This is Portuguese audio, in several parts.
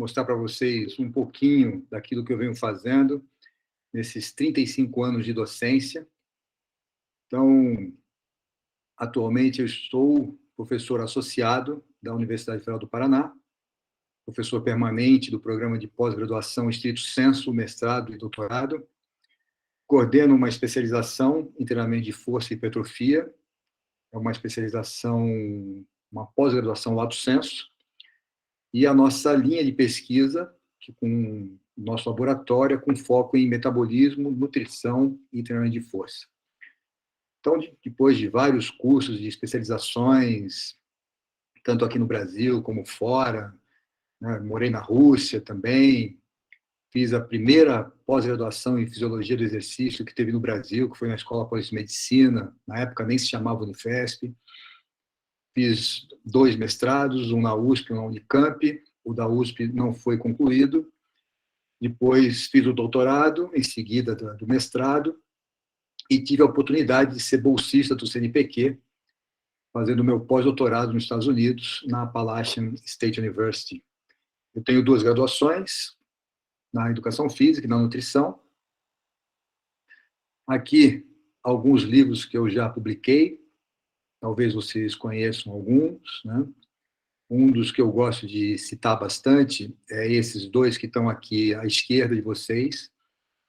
mostrar para vocês um pouquinho daquilo que eu venho fazendo nesses 35 anos de docência. Então, atualmente eu estou professor associado da Universidade Federal do Paraná, professor permanente do programa de pós-graduação estrito sensu, mestrado e doutorado, coordeno uma especialização em treinamento de força e hipertrofia, é uma especialização, uma pós-graduação lato sensu, e a nossa linha de pesquisa, que com o nosso laboratório, com foco em metabolismo, nutrição e treinamento de força. Então, depois de vários cursos de especializações, tanto aqui no Brasil como fora, né, morei na Rússia também, fiz a primeira pós-graduação em fisiologia do exercício que teve no Brasil, que foi na Escola Pós-Medicina, na época nem se chamava Unifesp. Fiz 2 mestrados, um na USP e um na Unicamp. O da USP não foi concluído. Depois fiz o doutorado, em seguida do mestrado, e tive a oportunidade de ser bolsista do CNPq, fazendo meu pós-doutorado nos Estados Unidos, na Appalachian State University. Eu tenho 2 graduações, na educação física e na nutrição. Aqui, alguns livros que eu já publiquei, talvez vocês conheçam alguns, né? Um dos que eu gosto de citar bastante é esses 2 que estão aqui à esquerda de vocês,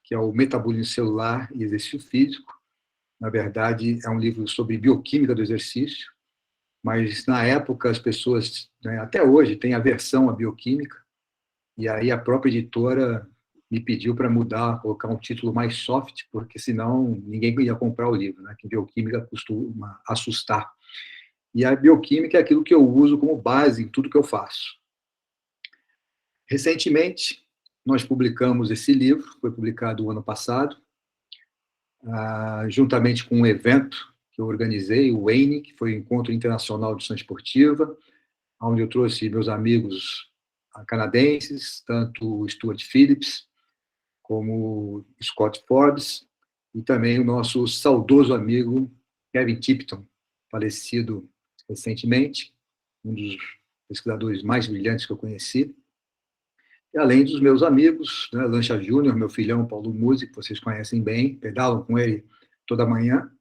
que é o Metabolismo Celular e Exercício Físico. Na verdade, é um livro sobre bioquímica do exercício, mas na época as pessoas, né, até hoje, têm aversão à bioquímica, e aí a própria editora me pediu para mudar, colocar um título mais soft, porque senão ninguém ia comprar o livro, né, que bioquímica costuma assustar. E a bioquímica é aquilo que eu uso como base em tudo que eu faço. Recentemente, nós publicamos esse livro, foi publicado o ano passado, juntamente com um evento que eu organizei, o EINE, que foi o Encontro Internacional de Nutrição Esportiva, onde eu trouxe meus amigos canadenses, tanto o Stuart Phillips, como o Scott Forbes, e também o nosso saudoso amigo Kevin Tipton, falecido recentemente, um dos pesquisadores mais brilhantes que eu conheci, e além dos meus amigos, né, Lancha Júnior, meu filhão Paulo Musi, que vocês conhecem bem, pedalam com ele toda manhã.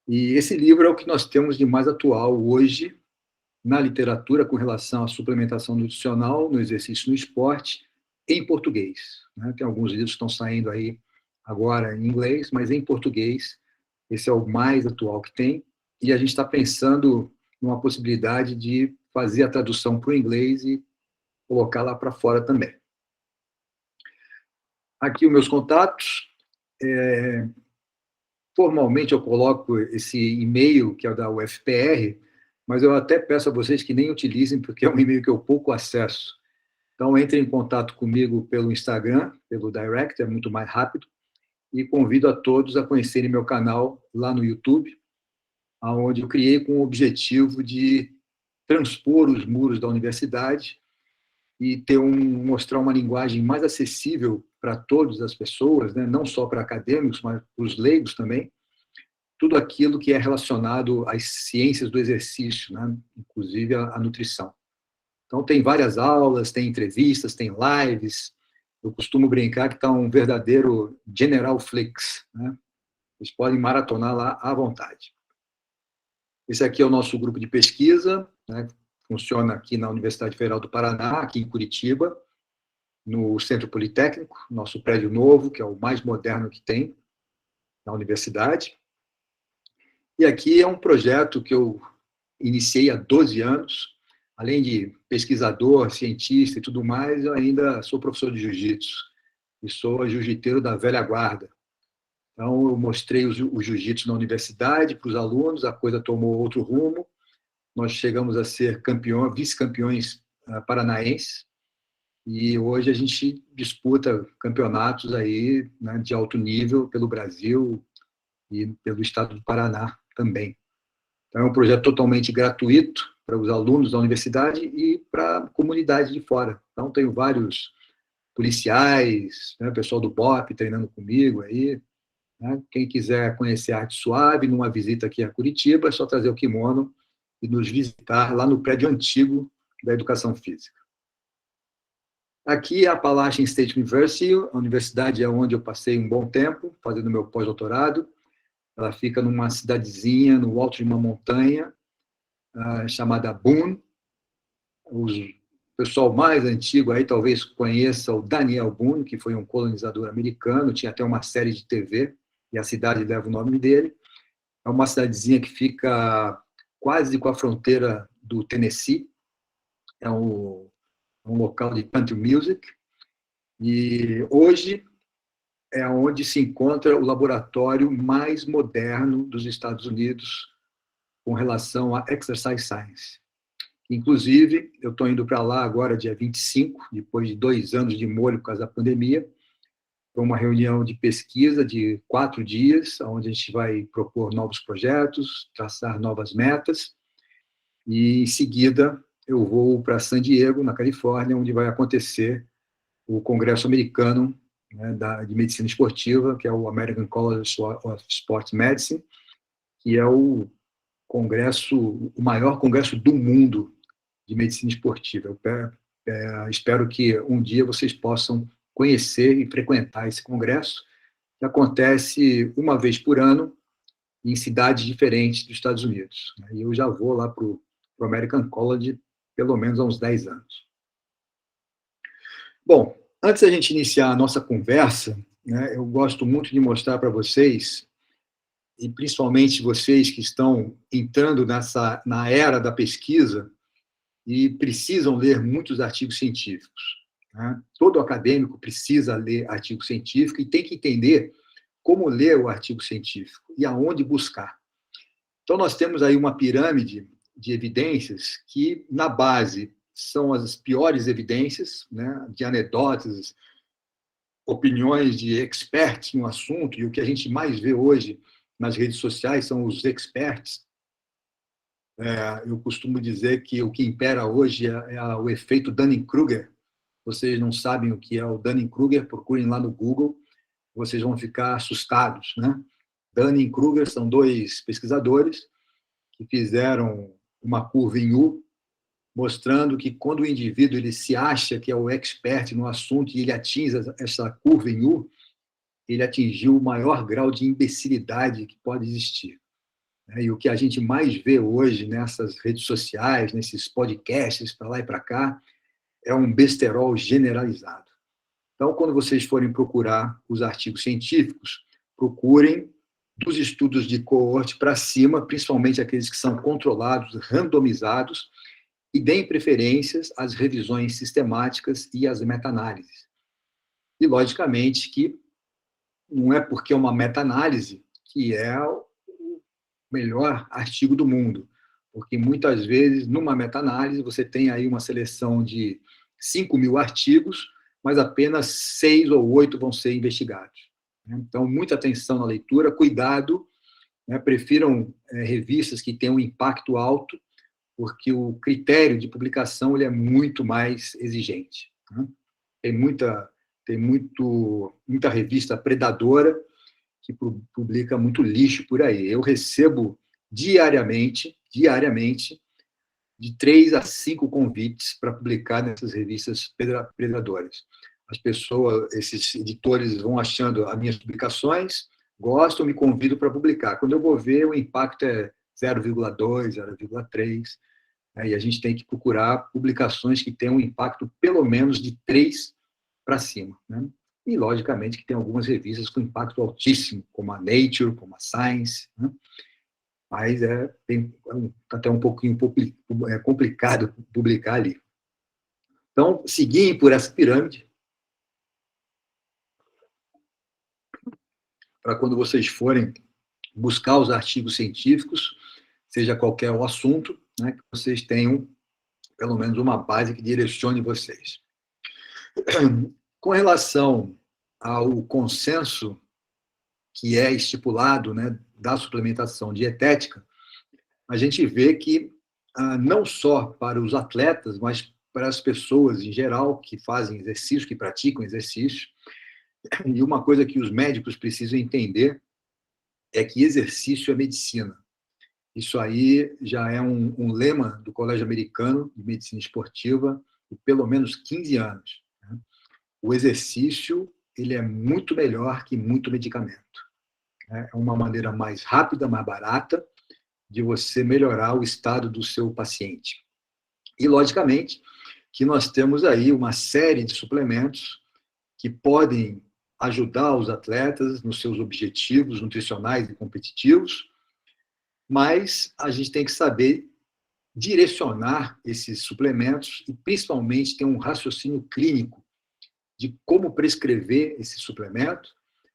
E esse livro é o que nós temos de mais atual hoje na literatura com relação à suplementação nutricional, no exercício e no esporte, em português. Né? Tem alguns livros que estão saindo aí agora em inglês, mas em português esse é o mais atual que tem, e a gente está pensando numa possibilidade de fazer a tradução para o inglês e colocar lá para fora também. Aqui os meus contatos. Formalmente eu coloco esse e-mail, que é o da UFPR, mas eu até peço a vocês que nem utilizem, porque é um e-mail que eu pouco acesso. Então, entrem em contato comigo pelo Instagram, pelo Direct, é muito mais rápido, e convido a todos a conhecerem meu canal lá no YouTube, onde eu criei com o objetivo de transpor os muros da universidade e mostrar uma linguagem mais acessível para todas as pessoas, né? Não só para acadêmicos, mas para os leigos também, tudo aquilo que é relacionado às ciências do exercício, né? Inclusive a nutrição. Então, tem várias aulas, tem entrevistas, tem lives. Eu costumo brincar que está um verdadeiro General Flix, né? Vocês podem maratonar lá à vontade. Esse aqui é o nosso grupo de pesquisa, né? Funciona aqui na Universidade Federal do Paraná, aqui em Curitiba, no Centro Politécnico, nosso prédio novo, que é o mais moderno que tem na universidade. E aqui é um projeto que eu iniciei há 12 anos. Além de pesquisador, cientista e tudo mais, eu ainda sou professor de jiu-jitsu e sou jiu-jiteiro da velha guarda. Então, eu mostrei o jiu-jitsu na universidade para os alunos, a coisa tomou outro rumo. Nós chegamos a ser vice-campeões paranaenses, e hoje a gente disputa campeonatos aí, né, de alto nível pelo Brasil e pelo estado do Paraná também. Então, é um projeto totalmente gratuito para os alunos da universidade e para a comunidade de fora. Então, tenho vários policiais, né, pessoal do BOP treinando comigo aí. Né? Quem quiser conhecer a Arte Suave, numa visita aqui a Curitiba, é só trazer o kimono e nos visitar lá no prédio antigo da Educação Física. Aqui é a Appalachian State University, a universidade é onde eu passei um bom tempo, fazendo meu pós-doutorado. Ela fica numa cidadezinha no alto de uma montanha, chamada Boone. O pessoal mais antigo aí talvez conheça o Daniel Boone, que foi um colonizador americano, tinha até uma série de TV, e a cidade leva o nome dele. É uma cidadezinha que fica quase com a fronteira do Tennessee, é um local de country music, e hoje é onde se encontra o laboratório mais moderno dos Estados Unidos com relação a exercise science. Inclusive, eu estou indo para lá agora, dia 25, depois de 2 anos de molho por causa da pandemia, para uma reunião de pesquisa de 4 dias, onde a gente vai propor novos projetos, traçar novas metas, e em seguida eu vou para San Diego, na Califórnia, onde vai acontecer o Congresso Americano, né, de Medicina Esportiva, que é o American College of Sports Medicine, que é o maior congresso do mundo de medicina esportiva. Eu espero que um dia vocês possam conhecer e frequentar esse congresso, que acontece uma vez por ano em cidades diferentes dos Estados Unidos. E eu já vou lá para o American College pelo menos há uns 10 anos. Bom, antes da gente iniciar a nossa conversa, né, eu gosto muito de mostrar para vocês, e principalmente vocês que estão entrando na era da pesquisa e precisam ler muitos artigos científicos. Né? Todo acadêmico precisa ler artigo científico e tem que entender como ler o artigo científico e aonde buscar. Então, nós temos aí uma pirâmide de evidências que, na base, são as piores evidências, né, de anedotas, opiniões de experts no assunto, e o que a gente mais vê hoje nas redes sociais são os experts. Eu costumo dizer que o que impera hoje é o efeito Dunning-Kruger. Vocês não sabem o que é o Dunning-Kruger, procurem lá no Google, vocês vão ficar assustados, né? Dunning-Kruger são 2 pesquisadores que fizeram uma curva em U, mostrando que quando o indivíduo ele se acha que é o expert no assunto e ele atinge essa curva em U, ele atingiu o maior grau de imbecilidade que pode existir. E o que a gente mais vê hoje nessas redes sociais, nesses podcasts para lá e para cá, é um besterol generalizado. Então, quando vocês forem procurar os artigos científicos, procurem dos estudos de coorte para cima, principalmente aqueles que são controlados, randomizados, e deem preferências às revisões sistemáticas e às meta-análises. E, logicamente, que não é porque é uma meta-análise que é o melhor artigo do mundo, porque muitas vezes, numa meta-análise, você tem aí uma seleção de 5.000 artigos, mas apenas 6 ou 8 vão ser investigados. Então, muita atenção na leitura, cuidado, né, prefiram revistas que tenham um impacto alto, porque o critério de publicação ele é muito mais exigente. Né? Muita revista predadora que publica muito lixo por aí. Eu recebo diariamente, de 3 a 5 convites para publicar nessas revistas predadoras. As pessoas, esses editores vão achando as minhas publicações, gostam, me convidam para publicar. Quando eu vou ver, o impacto é 0,2, 0,3, e a gente tem que procurar publicações que tenham um impacto pelo menos de 3 para cima. Né? E, logicamente, que tem algumas revistas com impacto altíssimo, como a Nature, como a Science, né? Mas até um pouquinho complicado publicar ali. Então, seguir por essa pirâmide, para quando vocês forem buscar os artigos científicos, seja qualquer o assunto, né, que vocês tenham pelo menos uma base que direcione vocês. Com relação ao consenso que é estipulado, né, da suplementação dietética, a gente vê que não só para os atletas, mas para as pessoas em geral que fazem exercício, que praticam exercício, e uma coisa que os médicos precisam entender é que exercício é medicina. Isso aí já é um lema do Colégio Americano de Medicina Esportiva de pelo menos 15 anos. o exercício ele é muito melhor que muito medicamento. É uma maneira mais rápida, mais barata, de você melhorar o estado do seu paciente. E, logicamente, que nós temos aí uma série de suplementos que podem ajudar os atletas nos seus objetivos nutricionais e competitivos, mas a gente tem que saber direcionar esses suplementos e, principalmente, ter um raciocínio clínico de como prescrever esse suplemento.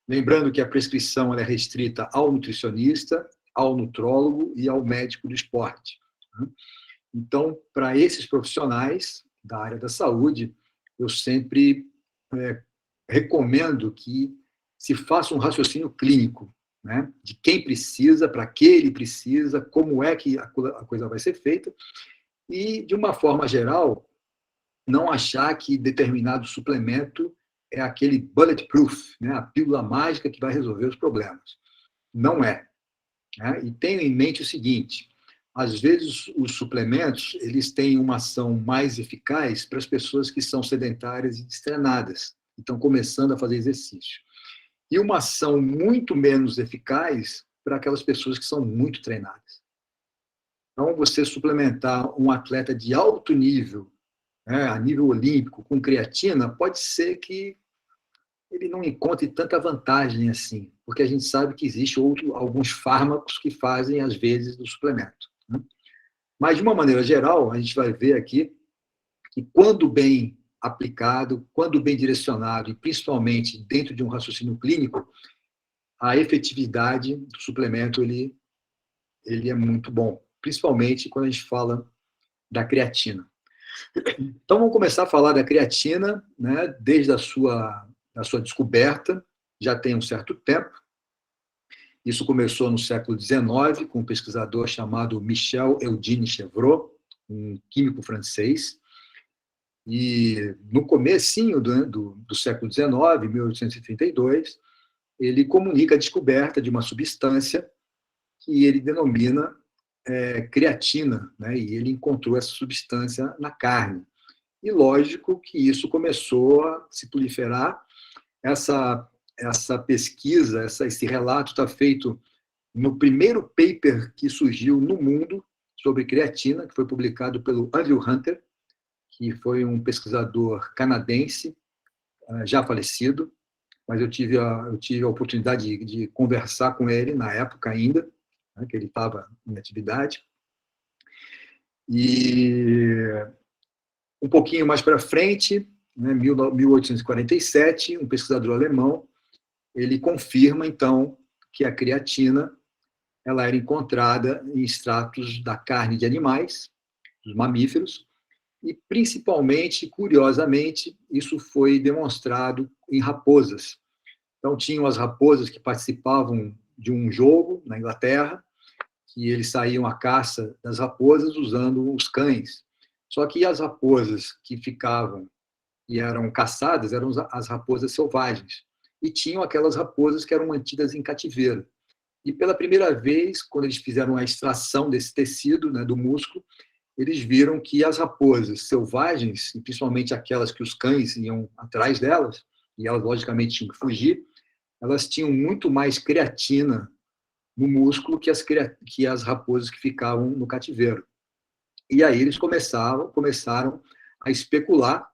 Lembrando que a prescrição é restrita ao nutricionista, ao nutrólogo e ao médico do esporte. Então, para esses profissionais da área da saúde, eu sempre recomendo que se faça um raciocínio clínico, né, de quem precisa, para que ele precisa, como é que a coisa vai ser feita, e, de uma forma geral, não achar que determinado suplemento é aquele bulletproof, né, a pílula mágica que vai resolver os problemas. Não é. Né? E tenho em mente o seguinte: às vezes os suplementos eles têm uma ação mais eficaz para as pessoas que são sedentárias e destrenadas, e estão começando a fazer exercício. E uma ação muito menos eficaz para aquelas pessoas que são muito treinadas. Então, você suplementar um atleta de alto nível, né, a nível olímpico, com creatina, pode ser que ele não encontre tanta vantagem assim, porque a gente sabe que existe alguns fármacos que fazem, às vezes, do suplemento. Né? Mas, de uma maneira geral, a gente vai ver aqui que, quando bem aplicado, quando bem direcionado, e principalmente dentro de um raciocínio clínico, a efetividade do suplemento ele é muito bom, principalmente quando a gente fala da creatina. Então, vamos começar a falar da creatina, né, desde a sua descoberta, já tem um certo tempo. Isso começou no século XIX, com um pesquisador chamado Michel Eugène Chevreul, um químico francês. E no comecinho do século XIX, 1832, ele comunica a descoberta de uma substância que ele denomina creatina, né? E ele encontrou essa substância na carne. E lógico que isso começou a se proliferar. Essa pesquisa, esse relato está feito no primeiro paper que surgiu no mundo sobre creatina, que foi publicado pelo Andrew Hunter, que foi um pesquisador canadense, já falecido, mas eu tive a oportunidade de conversar com ele na época ainda, né, que ele estava em atividade. E um pouquinho mais para frente, né, 1847, um pesquisador alemão, ele confirma, então, que a creatina ela era encontrada em extratos da carne de animais, dos mamíferos, e, principalmente, curiosamente, isso foi demonstrado em raposas. Então, tinham as raposas que participavam de um jogo na Inglaterra, que eles saíam à caça das raposas usando os cães. Só que as raposas que ficavam e eram caçadas eram as raposas selvagens. E tinham aquelas raposas que eram mantidas em cativeiro. E, pela primeira vez, quando eles fizeram a extração desse tecido, né, do músculo, eles viram que as raposas selvagens, e principalmente aquelas que os cães iam atrás delas, e elas, logicamente, tinham que fugir, elas tinham muito mais creatina no músculo que as raposas que ficavam no cativeiro. E aí eles começaram a especular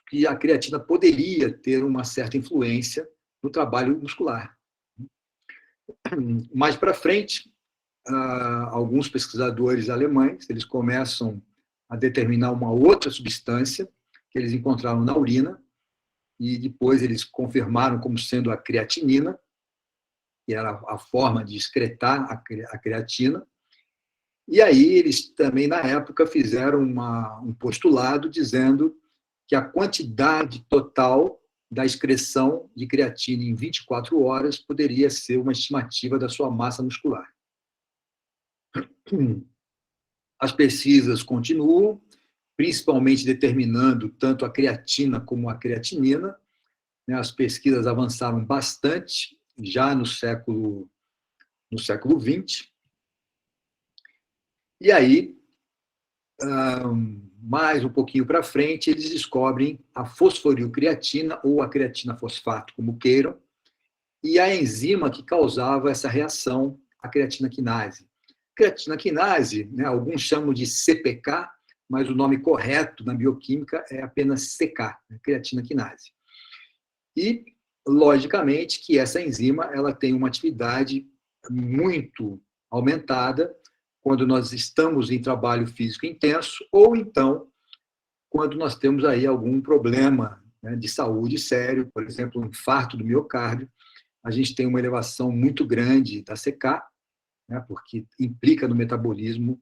que a creatina poderia ter uma certa influência no trabalho muscular. Mais para frente, alguns pesquisadores alemães eles começam a determinar uma outra substância que eles encontraram na urina, e depois eles confirmaram como sendo a creatinina, que era a forma de excretar a creatina. E aí eles também, na época, fizeram um postulado dizendo que a quantidade total da excreção de creatina em 24 horas poderia ser uma estimativa da sua massa muscular. As pesquisas continuam, principalmente determinando tanto a creatina como a creatinina. As pesquisas avançaram bastante já no século XX. E aí mais um pouquinho para frente, eles descobrem a fosforilcreatina ou a creatina fosfato, como queiram, e a enzima que causava essa reação, a creatina quinase. Creatina quinase, né, alguns chamam de CPK, mas o nome correto na bioquímica é apenas CK, né, creatina quinase. E, logicamente, que essa enzima ela tem uma atividade muito aumentada quando nós estamos em trabalho físico intenso ou, então, quando nós temos aí algum problema, né, de saúde sério, por exemplo, um infarto do miocárdio, a gente tem uma elevação muito grande da CK, né, porque implica no metabolismo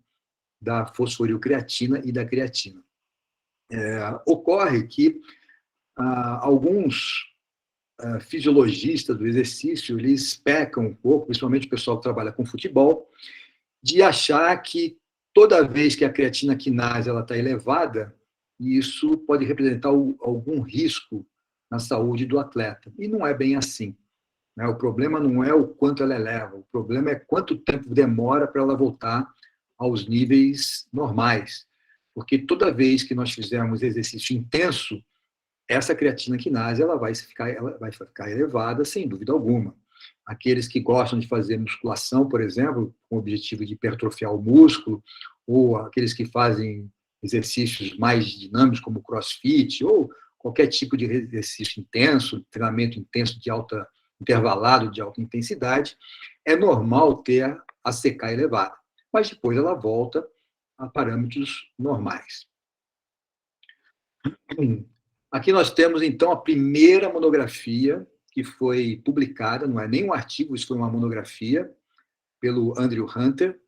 da fosforilcreatina e da creatina. Ocorre que alguns fisiologistas do exercício, eles pecam um pouco, principalmente o pessoal que trabalha com futebol, de achar que toda vez que a creatina quinase está elevada, isso pode representar algum risco na saúde do atleta. E não é bem assim. Né? O problema não é o quanto ela eleva, o problema é quanto tempo demora para ela voltar aos níveis normais. Porque toda vez que nós fizermos exercício intenso, essa creatina quinase ela vai ficar elevada, sem dúvida alguma. Aqueles que gostam de fazer musculação, por exemplo, com o objetivo de hipertrofiar o músculo, ou aqueles que fazem exercícios mais dinâmicos, como crossfit, ou qualquer tipo de exercício intenso, treinamento intenso de alta, intervalado de alta intensidade, é normal ter a CK elevada, mas depois ela volta a parâmetros normais. Aqui nós temos, então, a primeira monografia que foi publicada, não é nem um artigo, isso foi uma monografia, pelo Andrew Hunter,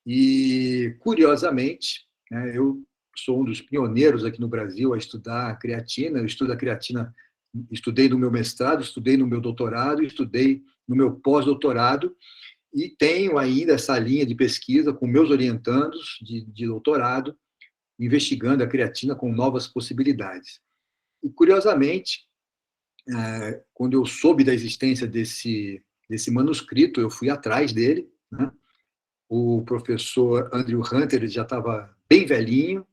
e, curiosamente, né, eu sou um dos pioneiros aqui no Brasil a estudar a creatina, eu estudo a creatina, estudei no meu mestrado, estudei no meu doutorado, estudei no meu pós-doutorado, e tenho ainda essa linha de pesquisa com meus orientandos de doutorado, investigando a creatina com novas possibilidades. E, curiosamente, quando eu soube da existência desse manuscrito, eu fui atrás dele. Né? O professor Andrew Hunter ele já estava bem velhinho,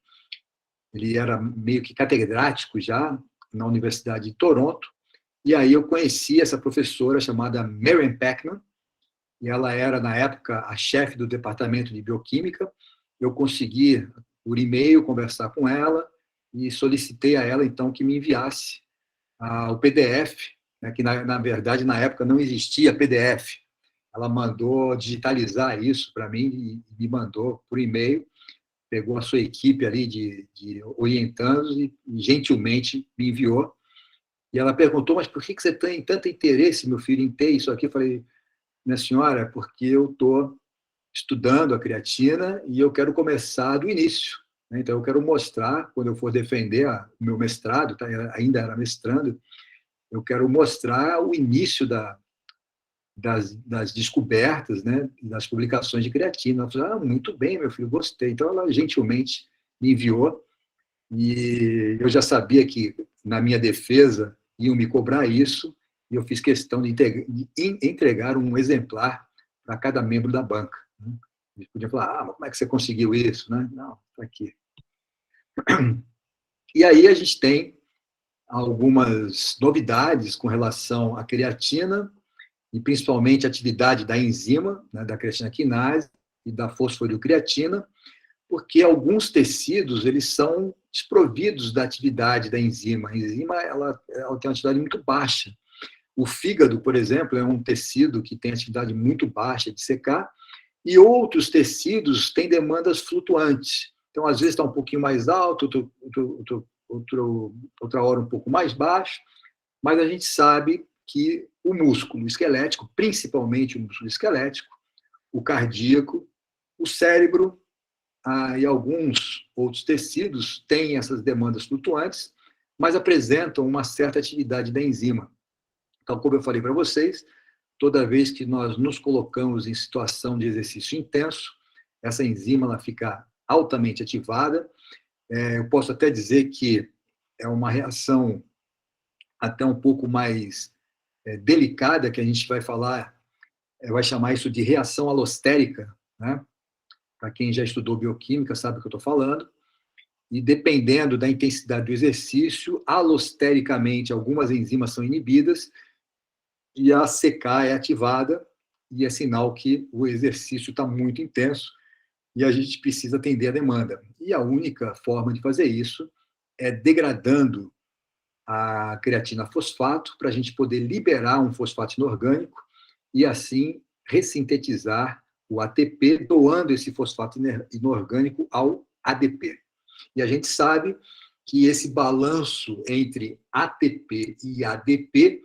ele era meio que catedrático já na Universidade de Toronto, e aí eu conheci essa professora chamada Marian Packman, e ela era, na época, a chefe do departamento de bioquímica. Eu consegui, por e-mail, conversar com ela e solicitei a ela, então, que me enviasse o PDF, né, que, na verdade, na época não existia PDF. Ela mandou digitalizar isso para mim e me mandou por e-mail, pegou a sua equipe ali de orientandos e gentilmente me enviou. E ela perguntou, mas por que você tem tanto interesse, meu filho, em ter isso aqui? Eu falei, minha senhora, é porque eu estou estudando a creatina e eu quero começar do início. Né? Então, eu quero mostrar, quando eu for defender o meu mestrado, tá? Ainda era mestrando, eu quero mostrar o início das descobertas, né, das publicações de creatina. Ela falou, muito bem, meu filho, gostei. Então, ela gentilmente me enviou, e eu já sabia que, na minha defesa, iam me cobrar isso, e eu fiz questão de entregar um exemplar para cada membro da banca. Né? Eles podiam falar, mas como é que você conseguiu isso? Né? Não, está aqui. E aí a gente tem algumas novidades com relação à creatina, e principalmente a atividade da enzima, né, da creatina quinase e da fosforilcreatina, porque alguns tecidos eles são desprovidos da atividade da enzima. A enzima ela tem uma atividade muito baixa. O fígado, por exemplo, é um tecido que tem atividade muito baixa de secar, e outros tecidos têm demandas flutuantes. Então, às vezes está um pouquinho mais alto, outra hora um pouco mais baixo, mas a gente sabe que o músculo esquelético, principalmente o músculo esquelético, o cardíaco, o cérebro e alguns outros tecidos têm essas demandas flutuantes, mas apresentam uma certa atividade da enzima. Então, como eu falei para vocês, toda vez que nós nos colocamos em situação de exercício intenso, essa enzima ela fica altamente ativada. Eu posso até dizer que é uma reação até um pouco mais delicada, que a gente vai falar, vai chamar isso de reação alostérica, né? para quem já estudou bioquímica sabe o que eu estou falando, e dependendo da intensidade do exercício, alostericamente, algumas enzimas são inibidas, e a ACK é ativada, e é sinal que o exercício está muito intenso, e a gente precisa atender a demanda. E a única forma de fazer isso é degradando a creatina fosfato, para a gente poder liberar um fosfato inorgânico e, assim, ressintetizar o ATP, doando esse fosfato inorgânico ao ADP. E a gente sabe que esse balanço entre ATP e ADP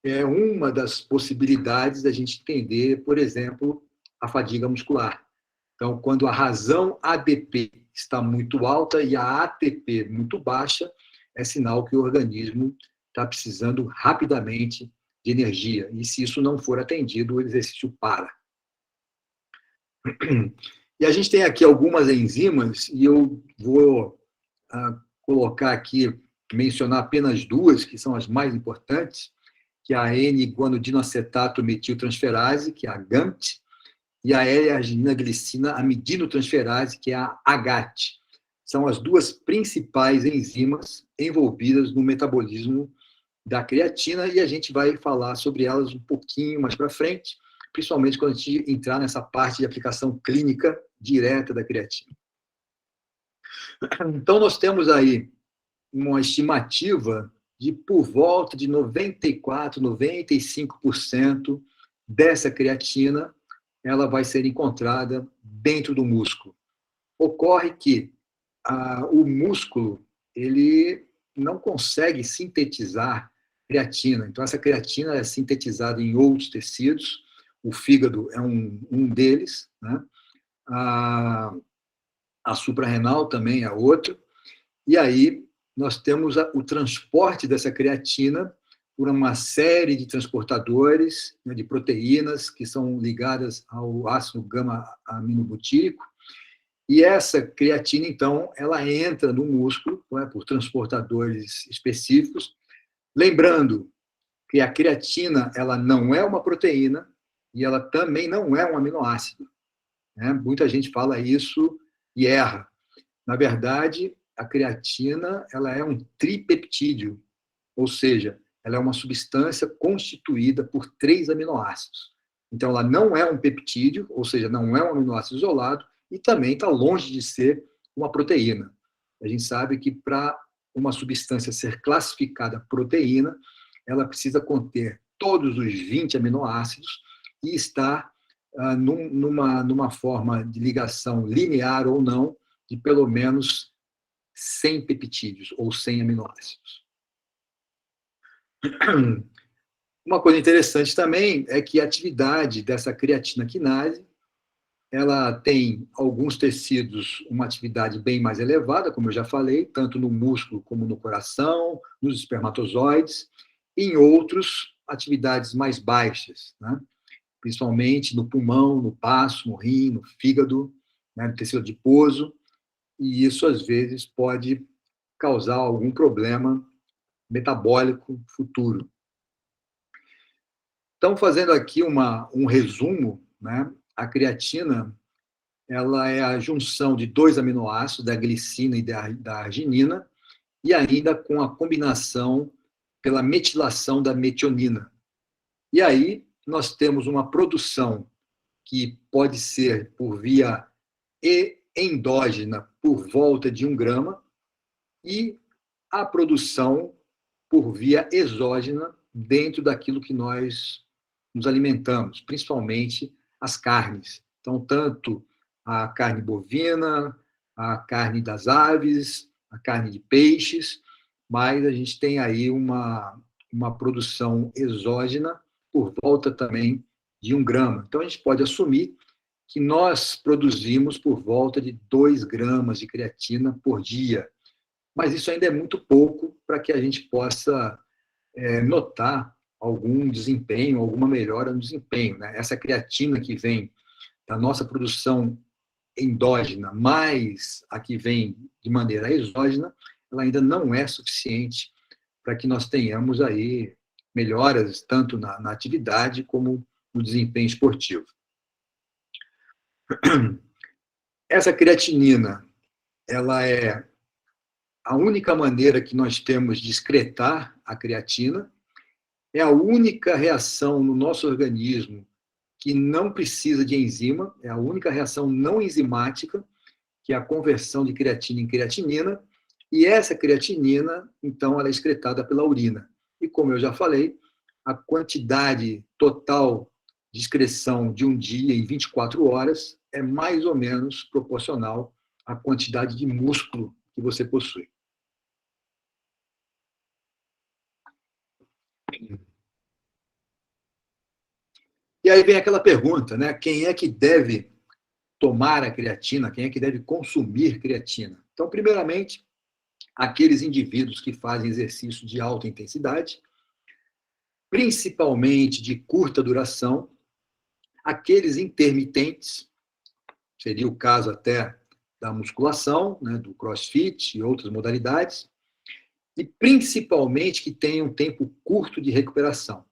é uma das possibilidades da gente entender, por exemplo, a fadiga muscular. Então, quando a razão ADP está muito alta e a ATP muito baixa, é sinal que o organismo está precisando rapidamente de energia. E se isso não for atendido, o exercício para. E a gente tem aqui algumas enzimas, e eu vou colocar aqui, mencionar apenas duas, que são as mais importantes, que é a N-guanidinoacetato metiltransferase, que é a GAMT, e a L-arginina glicina amidinotransferase, que é a AGAT. São as duas principais enzimas envolvidas no metabolismo da creatina, e a gente vai falar sobre elas um pouquinho mais para frente, principalmente quando a gente entrar nessa parte de aplicação clínica direta da creatina. Então, nós temos aí uma estimativa de por volta de 94%, 95% dessa creatina ela vai ser encontrada dentro do músculo. Ocorre que o músculo ele não consegue sintetizar creatina. Então, essa creatina é sintetizada em outros tecidos. O fígado é um deles, né? A suprarrenal também é outra. E aí nós temos o transporte dessa creatina por uma série de transportadores, né, de proteínas que são ligadas ao ácido gama-aminobutírico. E essa creatina, então, ela entra no músculo, né, por transportadores específicos. Lembrando que a creatina ela não é uma proteína e ela também não é um aminoácido, né? Muita gente fala isso e erra. Na verdade, a creatina ela é um tripeptídeo, ou seja, ela é uma substância constituída por 3 aminoácidos. Então, ela não é um peptídeo, ou seja, não é um aminoácido isolado, e também está longe de ser uma proteína. A gente sabe que para uma substância ser classificada proteína, ela precisa conter todos os 20 aminoácidos e estar numa forma de ligação linear ou não, de pelo menos 100 peptídeos ou 100 aminoácidos. Uma coisa interessante também é que a atividade dessa creatina quinase, ela tem alguns tecidos uma atividade bem mais elevada, como eu já falei, tanto no músculo como no coração, nos espermatozoides, e em outros, atividades mais baixas, né? Principalmente no pulmão, no baço, no rim, no fígado, né, no tecido adiposo, e isso, às vezes, pode causar algum problema metabólico futuro. Então, fazendo aqui um resumo, né, a creatina ela é a junção de 2 aminoácidos, da glicina e da arginina, e ainda com a combinação pela metilação da metionina. E aí nós temos uma produção que pode ser por via endógena por volta de 1 grama e a produção por via exógena dentro daquilo que nós nos alimentamos, principalmente as carnes. Então, tanto a carne bovina, a carne das aves, a carne de peixes, mas a gente tem aí uma produção exógena por volta também de 1 grama. Então, a gente pode assumir que nós produzimos por volta de 2 gramas de creatina por dia. Mas isso ainda é muito pouco para que a gente possa notar algum desempenho, alguma melhora no desempenho, né? Essa creatina que vem da nossa produção endógena, mais a que vem de maneira exógena, ela ainda não é suficiente para que nós tenhamos aí melhoras tanto na atividade como no desempenho esportivo. Essa creatinina, ela é a única maneira que nós temos de excretar a creatina, é a única reação no nosso organismo que não precisa de enzima, é a única reação não enzimática, que é a conversão de creatina em creatinina, e essa creatinina, então, ela é excretada pela urina. E como eu já falei, a quantidade total de excreção de um dia em 24 horas é mais ou menos proporcional à quantidade de músculo que você possui. E aí vem aquela pergunta, né? Quem é que deve tomar a creatina? Quem é que deve consumir creatina? Então, primeiramente, aqueles indivíduos que fazem exercício de alta intensidade, principalmente de curta duração, aqueles intermitentes, seria o caso até da musculação, né, do crossfit e outras modalidades, e principalmente que tenham um tempo curto de recuperação.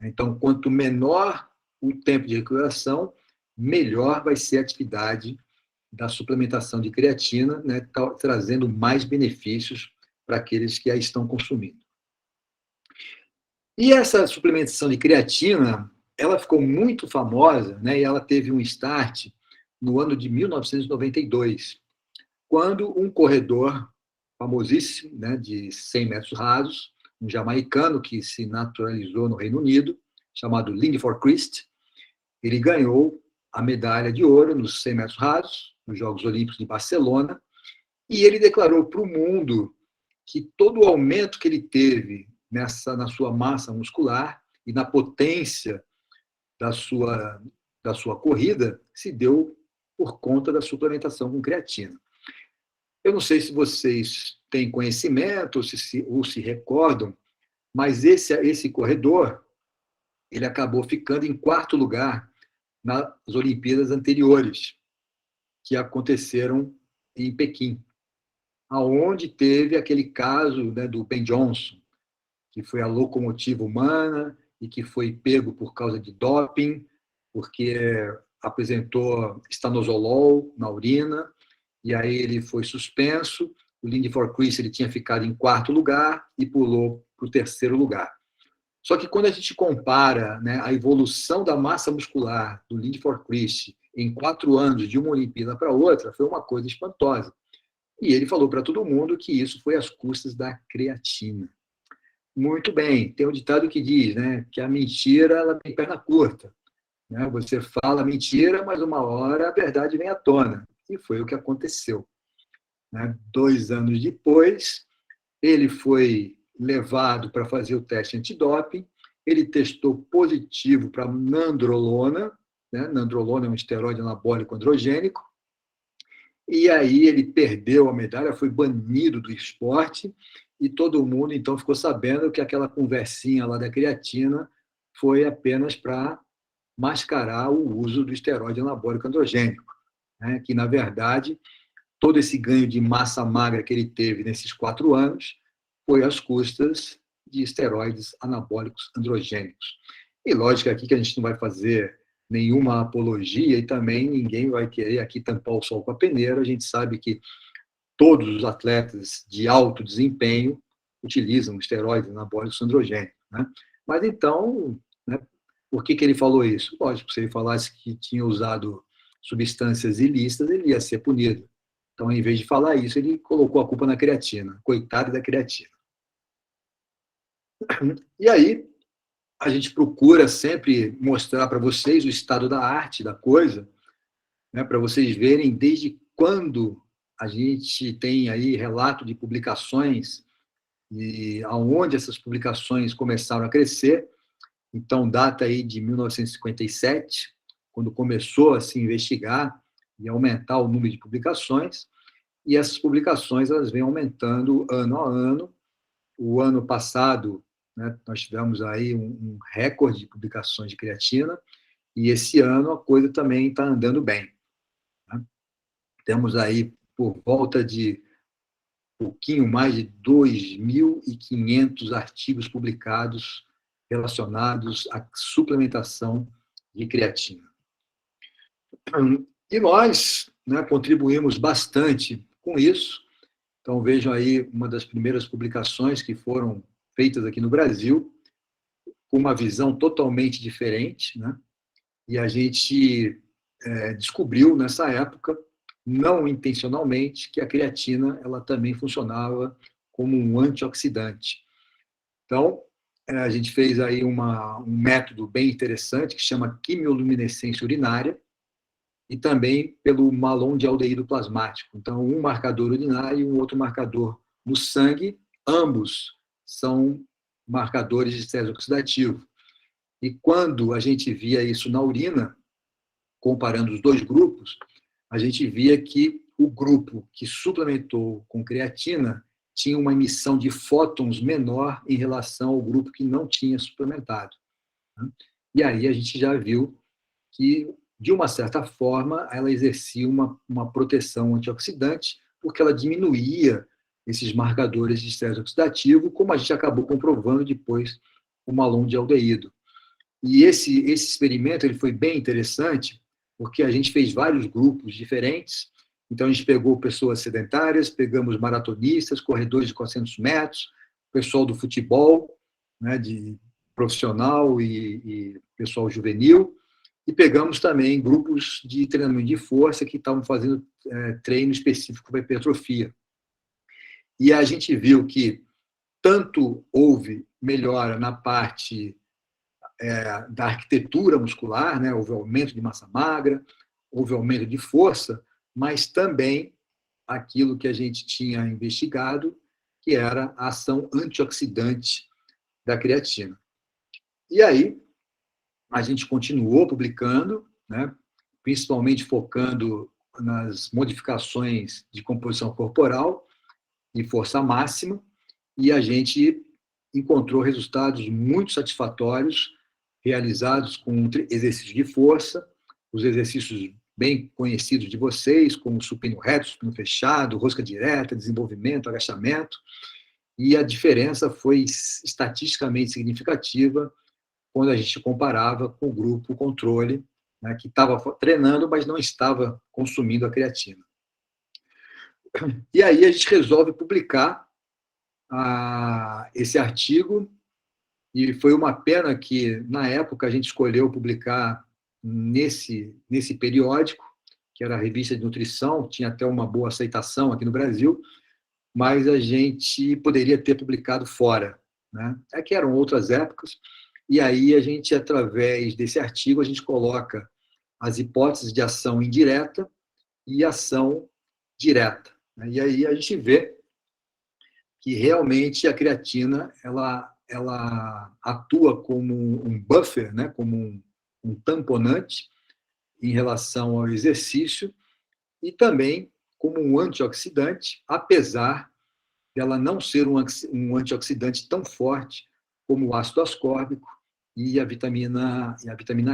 Então, quanto menor o tempo de recuperação, melhor vai ser a atividade da suplementação de creatina, né, trazendo mais benefícios para aqueles que a estão consumindo. E essa suplementação de creatina, ela ficou muito famosa, né, e ela teve um start no ano de 1992, quando um corredor famosíssimo, né, de 100 metros rasos, um jamaicano que se naturalizou no Reino Unido, chamado Lindford Christ, ele ganhou a medalha de ouro nos 100 metros rasos, nos Jogos Olímpicos de Barcelona, e ele declarou para o mundo que todo o aumento que ele teve na sua massa muscular e na potência da sua corrida se deu por conta da suplementação com creatina. Eu não sei se vocês têm conhecimento ou se recordam, mas esse corredor ele acabou ficando em quarto lugar nas Olimpíadas anteriores, que aconteceram em Pequim, aonde teve aquele caso, né, do Ben Johnson, que foi a locomotiva humana e que foi pego por causa de doping, porque apresentou estanozolol na urina, e aí ele foi suspenso. O Lindford Christ ele tinha ficado em quarto lugar e pulou para o terceiro lugar. Só que quando a gente compara, né, a evolução da massa muscular do Lindford Christ em 4 anos, de uma Olimpíada para outra, foi uma coisa espantosa. E ele falou para todo mundo que isso foi às custas da creatina. Muito bem, tem um ditado que diz, né, que a mentira ela tem perna curta. Né? Você fala mentira, mas uma hora a verdade vem à tona. E foi o que aconteceu. Né? 2 anos depois, ele foi levado para fazer o teste antidoping, ele testou positivo para nandrolona, né? Nandrolona é um esteroide anabólico androgênico, e aí ele perdeu a medalha, foi banido do esporte, e todo mundo então ficou sabendo que aquela conversinha lá da creatina foi apenas para mascarar o uso do esteroide anabólico androgênico, né? Que, na verdade, todo esse ganho de massa magra que ele teve nesses 4 anos foi às custas de esteroides anabólicos androgênicos. E lógico aqui que a gente não vai fazer nenhuma apologia e também ninguém vai querer aqui tampar o sol com a peneira. A gente sabe que todos os atletas de alto desempenho utilizam esteroides anabólicos androgênicos, né? Mas então, né, por que ele falou isso? Lógico, se ele falasse que tinha usado substâncias ilícitas, ele ia ser punido. Então, em vez de falar isso, ele colocou a culpa na creatina. Coitado da creatina. E aí, a gente procura sempre mostrar para vocês o estado da arte da coisa, né, para vocês verem desde quando a gente tem aí relato de publicações e aonde essas publicações começaram a crescer. Então, data aí de 1957, quando começou a se investigar e aumentar o número de publicações, e essas publicações elas vêm aumentando ano a ano. O ano passado, né, nós tivemos aí um recorde de publicações de creatina, e esse ano a coisa também está andando bem. Né? Temos aí por volta de um pouquinho mais de 2.500 artigos publicados relacionados à suplementação de creatina. E nós né, contribuímos bastante com isso. Então, vejam aí uma das primeiras publicações que foram feitas aqui no Brasil, com uma visão totalmente diferente, né? E a gente descobriu nessa época, não intencionalmente, que a creatina ela também funcionava como um antioxidante. Então, a gente fez aí um método bem interessante que chama quimioluminescência urinária e também pelo malon de aldeído plasmático. Então, um marcador urinário e um outro marcador no sangue, ambos são marcadores de estresse oxidativo. E quando a gente via isso na urina, comparando os dois grupos, a gente via que o grupo que suplementou com creatina tinha uma emissão de fótons menor em relação ao grupo que não tinha suplementado. E aí a gente já viu que, de uma certa forma, ela exercia uma proteção antioxidante, porque ela diminuía esses marcadores de estresse oxidativo, como a gente acabou comprovando depois com o malon de aldeído. E esse experimento ele foi bem interessante, porque a gente fez vários grupos diferentes. Então, a gente pegou pessoas sedentárias, pegamos maratonistas, corredores de 400 metros, pessoal do futebol, né, de profissional e pessoal juvenil, e pegamos também grupos de treinamento de força que estavam fazendo treino específico para hipertrofia. E a gente viu que tanto houve melhora na parte da arquitetura muscular, né? Houve aumento de massa magra, houve aumento de força, mas também aquilo que a gente tinha investigado, que era a ação antioxidante da creatina. E aí, a gente continuou publicando, né? Principalmente focando nas modificações de composição corporal e força máxima, e a gente encontrou resultados muito satisfatórios, realizados com exercícios de força, os exercícios bem conhecidos de vocês, como supino reto, supino fechado, rosca direta, desenvolvimento, agachamento, e a diferença foi estatisticamente significativa quando a gente comparava com o grupo controle, né, que estava treinando, mas não estava consumindo a creatina. E aí a gente resolve publicar esse artigo, e foi uma pena que, na época, a gente escolheu publicar nesse periódico, que era a Revista de Nutrição, tinha até uma boa aceitação aqui no Brasil, mas a gente poderia ter publicado fora, né? É que eram outras épocas, e aí a gente, através desse artigo, a gente coloca as hipóteses de ação indireta e ação direta. E aí a gente vê que realmente a creatina ela atua como um buffer, né, como um tamponante em relação ao exercício e também como um antioxidante, apesar dela não ser um antioxidante tão forte como o ácido ascórbico e a vitamina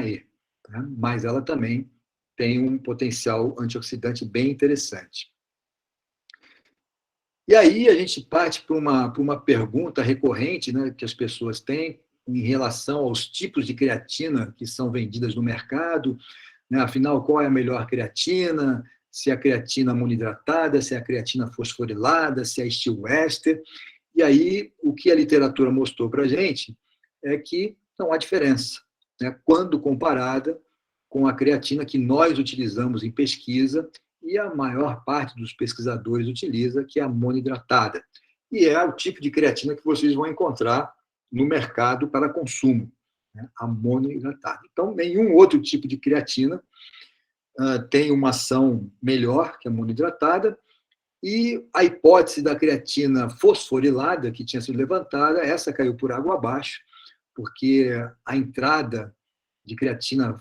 E, né? Mas ela também tem um potencial antioxidante bem interessante. E aí a gente parte para uma pergunta recorrente, né, que as pessoas têm em relação aos tipos de creatina que são vendidas no mercado, né? Afinal, qual é a melhor creatina? Se é a creatina monoidratada, se é a creatina fosforilada, se é a Still Ester. E aí, o que a literatura mostrou para a gente é que não há diferença, né, quando comparada com a creatina que nós utilizamos em pesquisa e a maior parte dos pesquisadores utiliza, que é a monoidratada. E é o tipo de creatina que vocês vão encontrar no mercado para consumo, né, a monoidratada. Então, nenhum outro tipo de creatina tem uma ação melhor que a monoidratada, e a hipótese da creatina fosforilada, que tinha sido levantada, essa caiu por água abaixo, porque a entrada de creatina,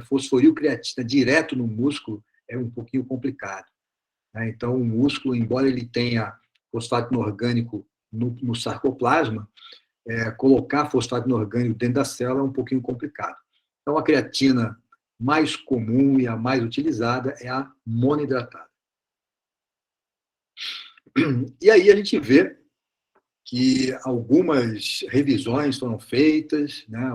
fosforilcreatina direto no músculo é um pouquinho complicado, né? Então, o músculo, embora ele tenha fosfato inorgânico no sarcoplasma, colocar fosfato inorgânico dentro da célula é um pouquinho complicado. Então, a creatina mais comum e a mais utilizada é a monoidratada. E aí a gente vê que algumas revisões foram feitas, né,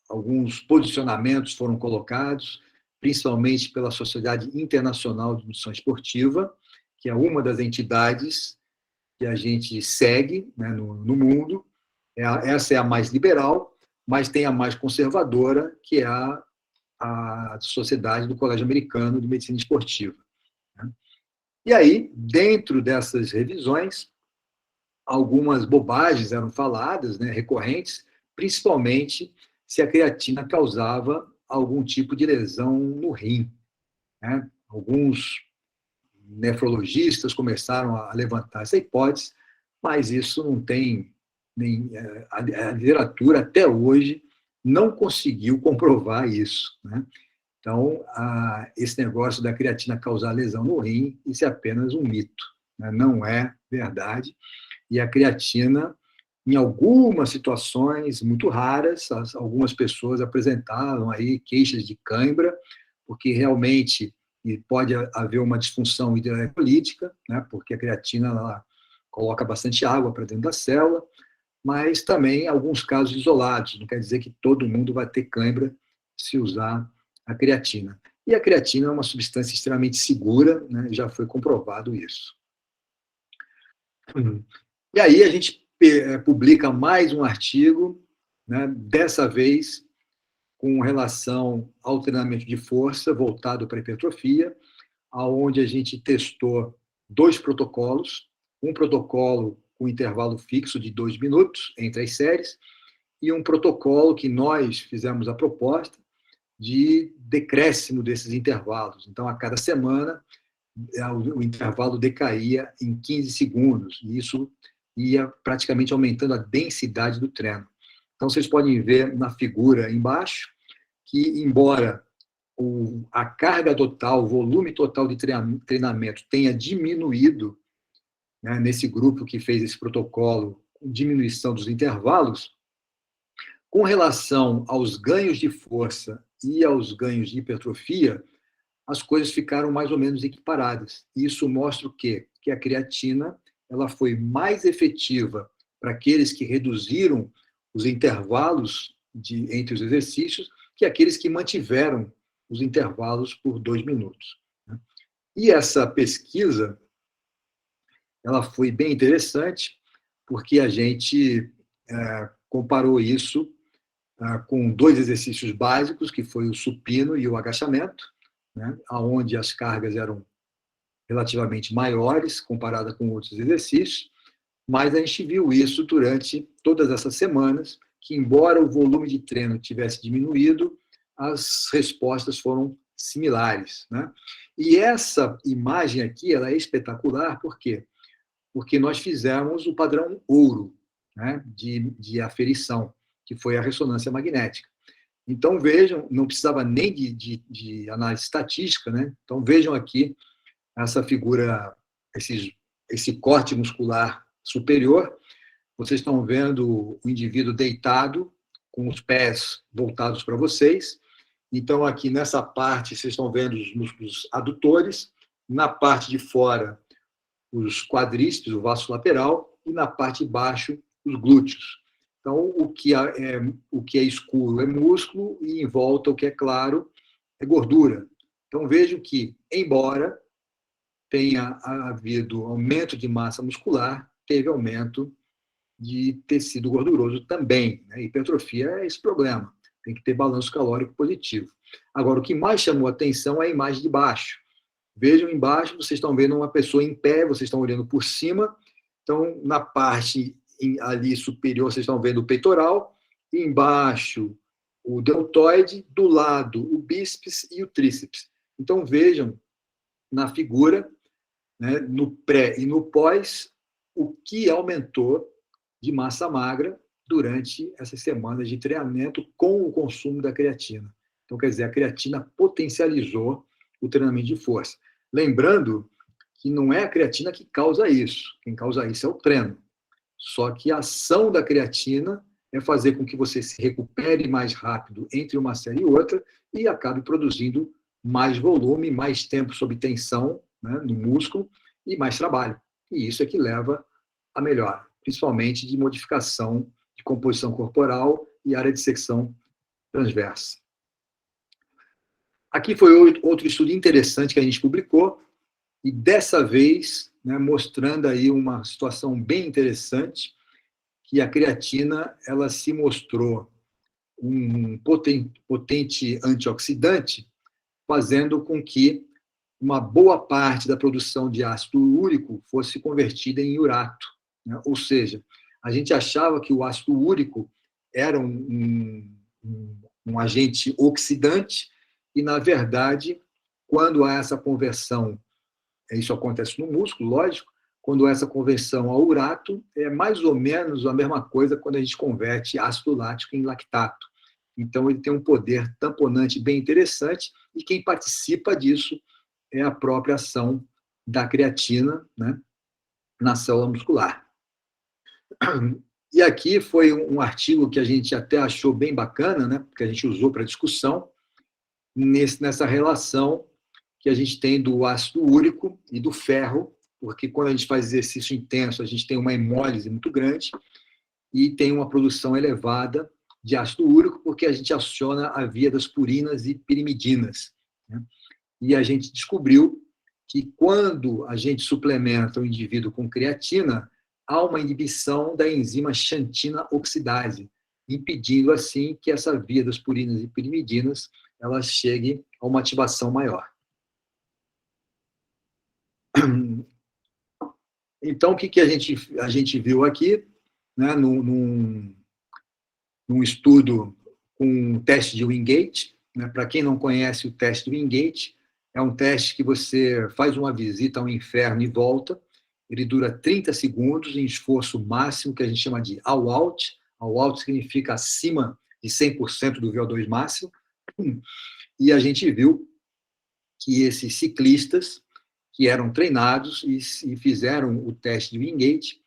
alguns posicionamentos foram colocados, principalmente pela Sociedade Internacional de Nutrição Esportiva, que é uma das entidades que a gente segue, né, no mundo. Essa é a mais liberal, mas tem a mais conservadora, que é a Sociedade do Colégio Americano de Medicina Esportiva. Né? E aí, dentro dessas revisões, algumas bobagens eram faladas, né, recorrentes, principalmente se a creatina causava algum tipo de lesão no rim. Né? Alguns nefrologistas começaram a levantar essa hipótese, mas isso não tem nem a literatura até hoje não conseguiu comprovar isso, né? Então, esse negócio da creatina causar lesão no rim, isso é apenas um mito, né? Não é verdade. E a creatina, em algumas situações muito raras, algumas pessoas apresentaram aí queixas de cãibra, porque realmente pode haver uma disfunção hidroeletrolítica, né? Porque a creatina ela coloca bastante água para dentro da célula, mas também alguns casos isolados, não quer dizer que todo mundo vai ter cãibra se usar a creatina. E a creatina é uma substância extremamente segura, né? Já foi comprovado isso. E aí a gente publica mais um artigo, né? Dessa vez com relação ao treinamento de força voltado para a hipertrofia, onde a gente testou 2 protocolos, um protocolo com intervalo fixo de 2 minutos entre as séries, e um protocolo que nós fizemos a proposta de decréscimo desses intervalos. Então, a cada semana, o intervalo decaía em 15 segundos, e isso ia praticamente aumentando a densidade do treino. Então, vocês podem ver na figura embaixo que, embora a carga total, o volume total de treinamento tenha diminuído, né, nesse grupo que fez esse protocolo, com diminuição dos intervalos, com relação aos ganhos de força e aos ganhos de hipertrofia, as coisas ficaram mais ou menos equiparadas. Isso mostra o quê? Que a creatina ela foi mais efetiva para aqueles que reduziram os intervalos entre os exercícios que aqueles que mantiveram os intervalos por 2 minutos. E essa pesquisa ela foi bem interessante, porque a gente comparou isso com 2 exercícios básicos, que foi o supino e o agachamento, né, onde as cargas eram relativamente maiores comparada com outros exercícios, mas a gente viu isso durante todas essas semanas, que embora o volume de treino tivesse diminuído, as respostas foram similares, né? E essa imagem aqui ela é espetacular, por quê? Porque nós fizemos o padrão ouro, né, de aferição, que foi a ressonância magnética. Então, vejam, não precisava nem de análise estatística, né? Então, vejam aqui essa figura, esse corte muscular superior. Vocês estão vendo o indivíduo deitado, com os pés voltados para vocês. Então, aqui nessa parte, vocês estão vendo os músculos adutores. Na parte de fora, os quadríceps, o vasto lateral. E na parte de baixo, os glúteos. Então, o que é escuro é músculo e em volta o que é claro é gordura. Então, vejo que, embora tenha havido aumento de massa muscular, teve aumento de tecido gorduroso também. Né? Hipertrofia é esse problema. Tem que ter balanço calórico positivo. Agora, o que mais chamou a atenção é a imagem de baixo. Vejam embaixo, vocês estão vendo uma pessoa em pé, vocês estão olhando por cima. Então, na parte ali superior, vocês estão vendo o peitoral, e embaixo o deltoide, do lado o bíceps e o tríceps. Então, vejam na figura, né, no pré e no pós, o que aumentou de massa magra durante essas semanas de treinamento com o consumo da creatina. Então, quer dizer, a creatina potencializou o treinamento de força. Lembrando que não é a creatina que causa isso. Quem causa isso é o treino. Só que a ação da creatina é fazer com que você se recupere mais rápido entre uma série e outra e acabe produzindo mais volume, mais tempo sob tensão, né, no músculo e mais trabalho. E isso é que leva a melhora, principalmente de modificação de composição corporal e área de secção transversa. Aqui foi outro estudo interessante que a gente publicou, e dessa vez, né, mostrando aí uma situação bem interessante, que a creatina ela se mostrou um potente antioxidante, fazendo com que uma boa parte da produção de ácido úrico fosse convertida em urato, né? Ou seja, a gente achava que o ácido úrico era um agente oxidante e, na verdade, quando há essa conversão, isso acontece no músculo, lógico, quando há essa conversão ao urato, é mais ou menos a mesma coisa quando a gente converte ácido lático em lactato. Então, ele tem um poder tamponante bem interessante, e quem participa disso é a própria ação da creatina, né, na célula muscular. E aqui foi um artigo que a gente até achou bem bacana, né, que a gente usou para discussão, nessa relação que a gente tem do ácido úrico e do ferro, porque quando a gente faz exercício intenso, a gente tem uma hemólise muito grande e tem uma produção elevada de ácido úrico, porque a gente aciona a via das purinas e pirimidinas, né? E a gente descobriu que quando a gente suplementa o indivíduo com creatina, há uma inibição da enzima xantina oxidase, impedindo assim que essa via das purinas e pirimidinas ela chegue a uma ativação maior. Então, o que a gente viu aqui, né, num estudo com um teste de Wingate, né? Para quem não conhece o teste de Wingate, é um teste que você faz uma visita ao inferno e volta. Ele dura 30 segundos em esforço máximo, que a gente chama de all-out. All-out significa acima de 100% do VO2 máximo. E a gente viu que esses ciclistas que eram treinados e fizeram o teste de Wingate,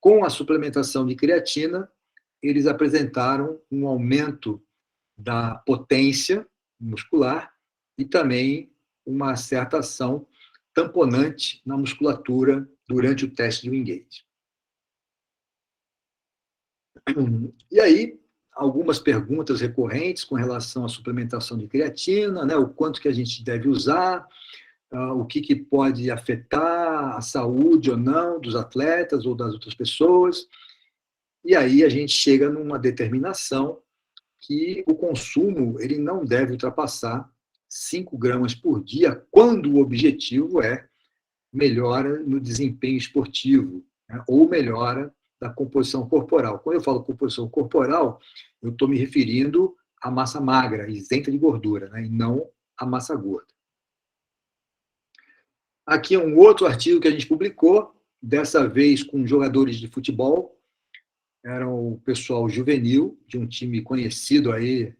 com a suplementação de creatina, eles apresentaram um aumento da potência muscular e também uma certa ação tamponante na musculatura durante o teste de Wingate. E aí, algumas perguntas recorrentes com relação à suplementação de creatina, né, o quanto que a gente deve usar, o que pode afetar a saúde ou não dos atletas ou das outras pessoas. E aí a gente chega numa determinação que o consumo ele não deve ultrapassar 5 gramas por dia, quando o objetivo é melhora no desempenho esportivo, né, ou melhora da composição corporal. Quando eu falo composição corporal, eu estou me referindo à massa magra, isenta de gordura, né, e não à massa gorda. Aqui é um outro artigo que a gente publicou, dessa vez com jogadores de futebol. Era o pessoal juvenil de um time conhecido aí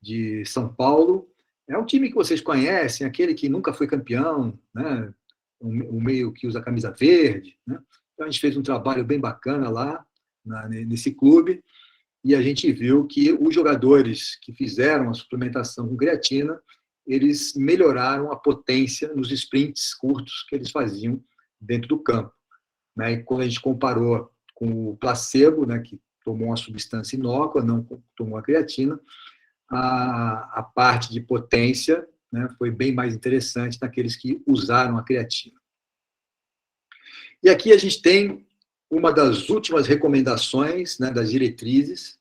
de São Paulo. É um time que vocês conhecem, aquele que nunca foi campeão, né? Um meio que usa camisa verde, né? Então a gente fez um trabalho bem bacana lá nesse clube, e a gente viu que os jogadores que fizeram a suplementação com creatina, eles melhoraram a potência nos sprints curtos que eles faziam dentro do campo, né? E quando a gente comparou com o placebo, né, que tomou uma substância inócua, não tomou a creatina, a parte de potência, né, foi bem mais interessante naqueles que usaram a creatina. E aqui a gente tem uma das últimas recomendações, né, das diretrizes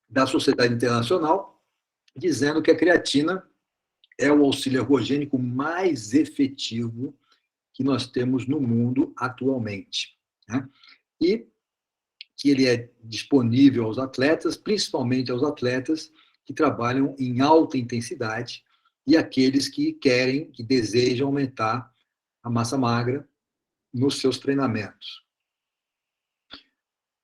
da Sociedade Internacional, dizendo que a creatina é o auxílio ergogênico mais efetivo que nós temos no mundo atualmente, né? E que ele é disponível aos atletas, principalmente aos atletas que trabalham em alta intensidade e aqueles que querem, que desejam aumentar a massa magra nos seus treinamentos.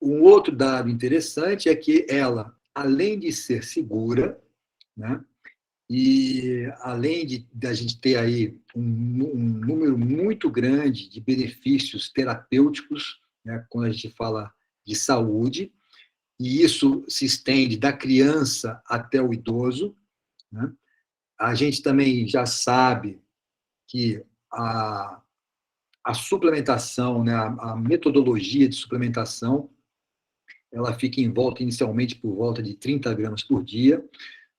Um outro dado interessante é que ela, além de ser segura, né, e além de a gente ter aí um número muito grande de benefícios terapêuticos, né, quando a gente fala de saúde, e isso se estende da criança até o idoso, né? A gente também já sabe que a suplementação, né, a metodologia de suplementação, ela fica em volta, inicialmente, por volta de 30 gramas por dia,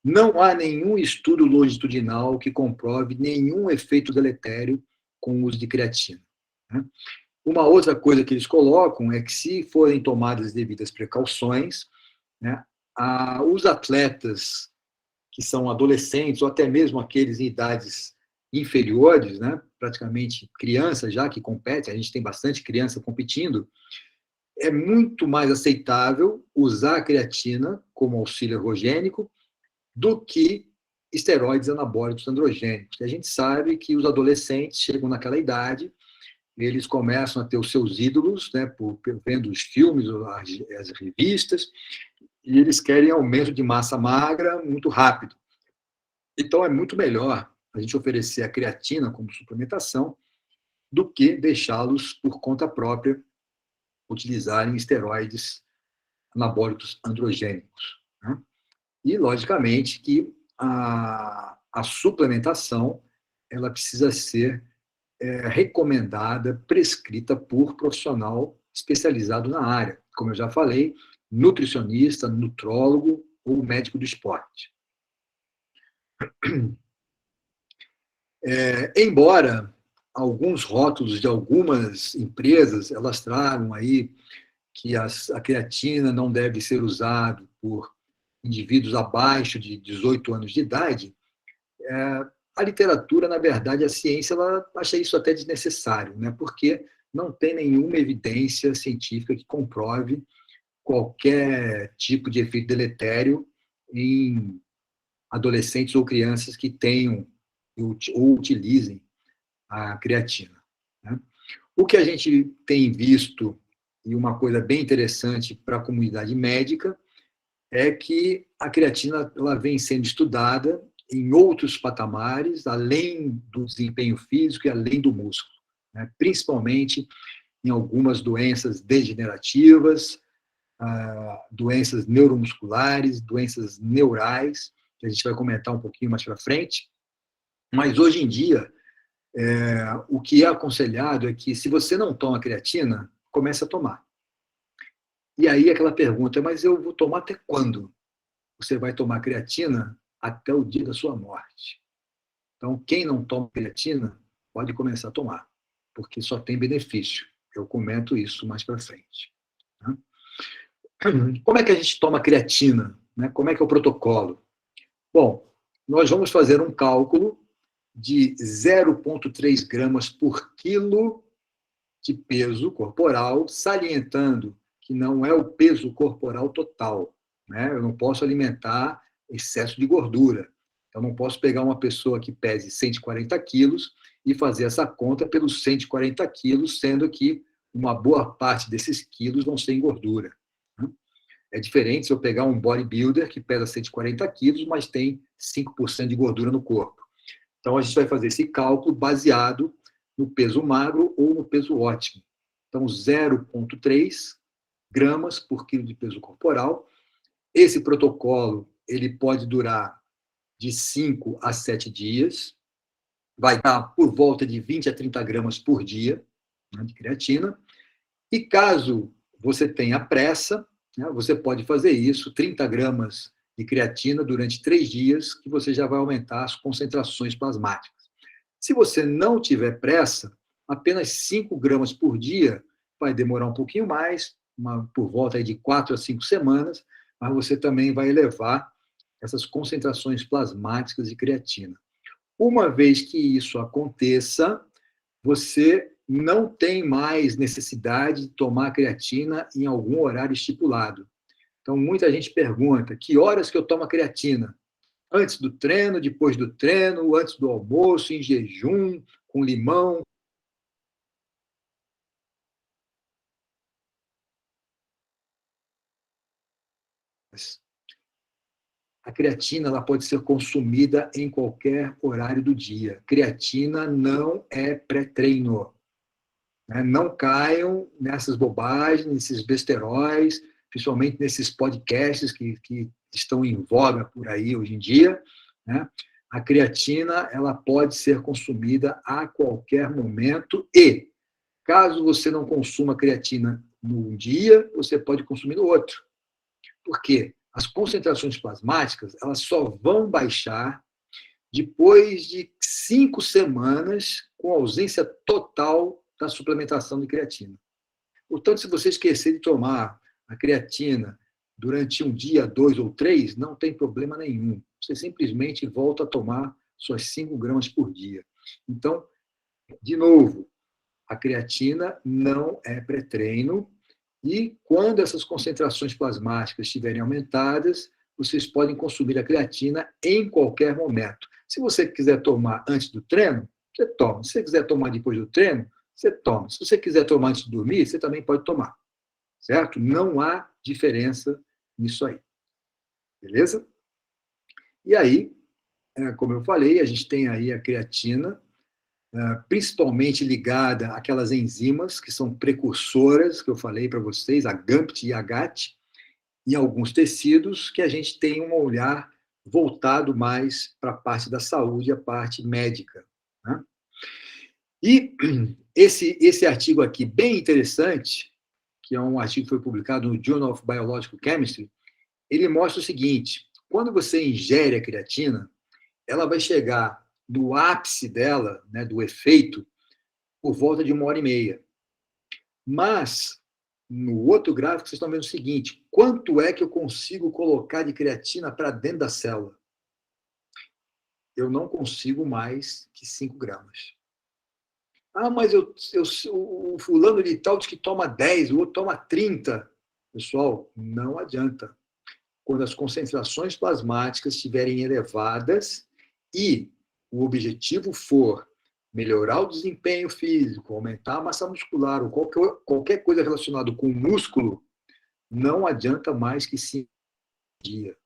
Não há nenhum estudo longitudinal que comprove nenhum efeito deletério com o uso de creatina. Né? Uma outra coisa que eles colocam é que, se forem tomadas as devidas precauções, né, os atletas que são adolescentes, ou até mesmo aqueles em idades inferiores, né, praticamente crianças já que competem, a gente tem bastante criança competindo, é muito mais aceitável usar a creatina como auxílio ergogênico do que esteroides anabólicos androgênicos. E a gente sabe que os adolescentes chegam naquela idade, eles começam a ter os seus ídolos, né, vendo os filmes, as revistas, e eles querem aumento de massa magra muito rápido. Então, é muito melhor a gente oferecer a creatina como suplementação do que deixá-los, por conta própria, utilizarem esteroides anabólicos androgênicos. Né? E, logicamente, que a suplementação ela precisa ser recomendada, prescrita por profissional especializado na área. Como eu já falei, nutricionista, nutrólogo ou médico do esporte. Embora alguns rótulos de algumas empresas elas tragam aí que a creatina não deve ser usada por indivíduos abaixo de 18 anos de idade, a literatura, na verdade, a ciência, ela acha isso até desnecessário, né? Porque não tem nenhuma evidência científica que comprove qualquer tipo de efeito deletério em adolescentes ou crianças que tenham ou utilizem a creatina. Né? O que a gente tem visto, e uma coisa bem interessante para a comunidade médica, é que a creatina ela vem sendo estudada em outros patamares, além do desempenho físico e além do músculo, né? Principalmente em algumas doenças degenerativas, doenças neuromusculares, doenças neurais, que a gente vai comentar um pouquinho mais para frente. Mas, hoje em dia, o que é aconselhado é que, se você não toma creatina, comece a tomar. E aí aquela pergunta, mas eu vou tomar até quando? Você vai tomar creatina até o dia da sua morte. Então, quem não toma creatina, pode começar a tomar, porque só tem benefício. Eu comento isso mais para frente. Tá? Como é que a gente toma creatina? Né? Como é que é o protocolo? Bom, nós vamos fazer um cálculo de 0,3 gramas por quilo de peso corporal, salientando que não é o peso corporal total. Né? Eu não posso alimentar excesso de gordura. Eu não posso pegar uma pessoa que pese 140 quilos e fazer essa conta pelos 140 quilos, sendo que uma boa parte desses quilos vão ser em gordura. É diferente se eu pegar um bodybuilder que pesa 140 quilos, mas tem 5% de gordura no corpo. Então, a gente vai fazer esse cálculo baseado no peso magro ou no peso ótimo. Então, 0,3 gramas por quilo de peso corporal. Esse protocolo ele pode durar de 5 a 7 dias. Vai dar por volta de 20 a 30 gramas por dia, né, de creatina. E caso você tenha pressa, né, você pode fazer isso, 30 gramas de creatina durante 3 dias, que você já vai aumentar as concentrações plasmáticas. Se você não tiver pressa, apenas 5 gramas por dia vai demorar um pouquinho mais, por volta de 4 a 5 semanas, mas você também vai elevar essas concentrações plasmáticas de creatina. Uma vez que isso aconteça, você não tem mais necessidade de tomar creatina em algum horário estipulado. Então, muita gente pergunta, que horas que eu tomo a creatina? Antes do treino, depois do treino, antes do almoço, em jejum, com limão? A creatina ela pode ser consumida em qualquer horário do dia. Creatina não é pré-treino. Né? Não caiam nessas bobagens, nesses besteróis, principalmente nesses podcasts que estão em voga por aí hoje em dia. Né? A creatina ela pode ser consumida a qualquer momento e, caso você não consuma creatina num dia, você pode consumir no outro. Por quê? as concentrações plasmáticas elas só vão baixar depois de 5 semanas com ausência total da suplementação de creatina. Portanto, se você esquecer de tomar a creatina durante um dia, 2 ou 3, não tem problema nenhum. Você simplesmente volta a tomar suas 5 gramas por dia. Então, de novo, a creatina não é pré-treino e quando essas concentrações plasmáticas estiverem aumentadas, vocês podem consumir a creatina em qualquer momento. Se você quiser tomar antes do treino, você toma. Se você quiser tomar depois do treino, você toma. Se você quiser tomar antes de dormir, você também pode tomar. Certo? Não há diferença nisso aí. Beleza? E aí, como eu falei, a gente tem aí a creatina, principalmente ligada àquelas enzimas que são precursoras, que eu falei para vocês, a GAMPT e a GAT, em alguns tecidos que a gente tem um olhar voltado mais para a parte da saúde, a parte médica. Né? E esse artigo aqui, bem interessante, que é um artigo que foi publicado no Journal of Biological Chemistry, ele mostra o seguinte: quando você ingere a creatina, ela vai chegar no ápice dela, né, do efeito, por volta de 1h30. Mas, no outro gráfico, vocês estão vendo o seguinte: quanto é que eu consigo colocar de creatina para dentro da célula? Eu não consigo mais que 5 gramas. Ah, mas o fulano de tal diz que toma 10, o outro toma 30. Pessoal, não adianta. Quando as concentrações plasmáticas estiverem elevadas e o objetivo for melhorar o desempenho físico, aumentar a massa muscular ou qualquer coisa relacionada com o músculo, não adianta mais que 5 dias.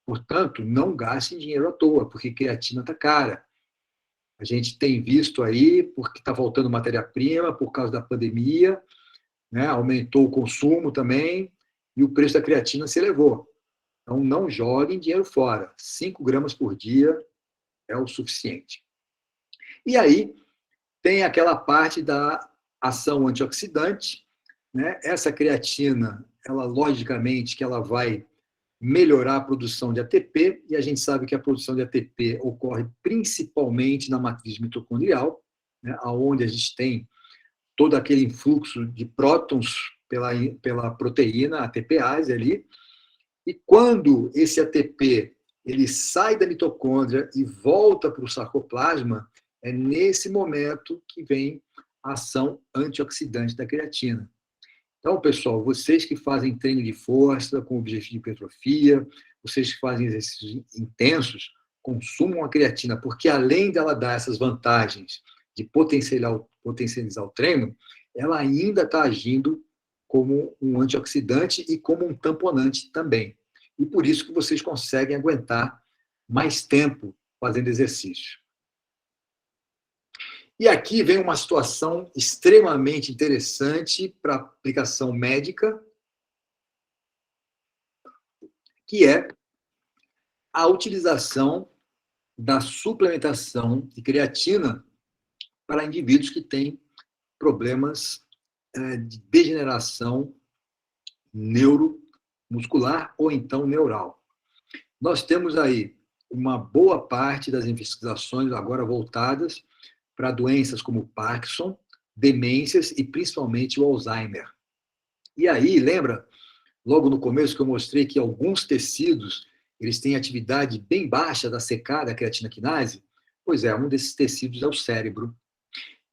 Portanto, não gastem dinheiro à toa, porque creatina está cara. A gente tem visto aí, porque está faltando matéria-prima por causa da pandemia, né? Aumentou o consumo também e o preço da creatina se elevou. Então, não joguem dinheiro fora. 5 gramas por dia é o suficiente. E aí, tem aquela parte da ação antioxidante, né? Essa creatina, ela logicamente que ela vai melhorar a produção de ATP, e a gente sabe que a produção de ATP ocorre principalmente na matriz mitocondrial, né? Onde a gente tem todo aquele influxo de prótons pela proteína ATPase ali, e quando esse ATP ele sai da mitocôndria e volta para o sarcoplasma, é nesse momento que vem a ação antioxidante da creatina. Então, pessoal, vocês que fazem treino de força com objetivo de hipertrofia, vocês que fazem exercícios intensos, consumam a creatina, porque além dela dar essas vantagens de potencializar o treino, ela ainda está agindo como um antioxidante e como um tamponante também. E por isso que vocês conseguem aguentar mais tempo fazendo exercício. E aqui vem uma situação extremamente interessante para aplicação médica, que é a utilização da suplementação de creatina para indivíduos que têm problemas de degeneração neuromuscular ou então neural. Nós temos aí uma boa parte das investigações agora voltadas para doenças como Parkinson, demências e principalmente o Alzheimer. E aí, lembra, logo no começo que eu mostrei que alguns tecidos eles têm atividade bem baixa da secada da creatina quinase? Pois é, um desses tecidos é o cérebro.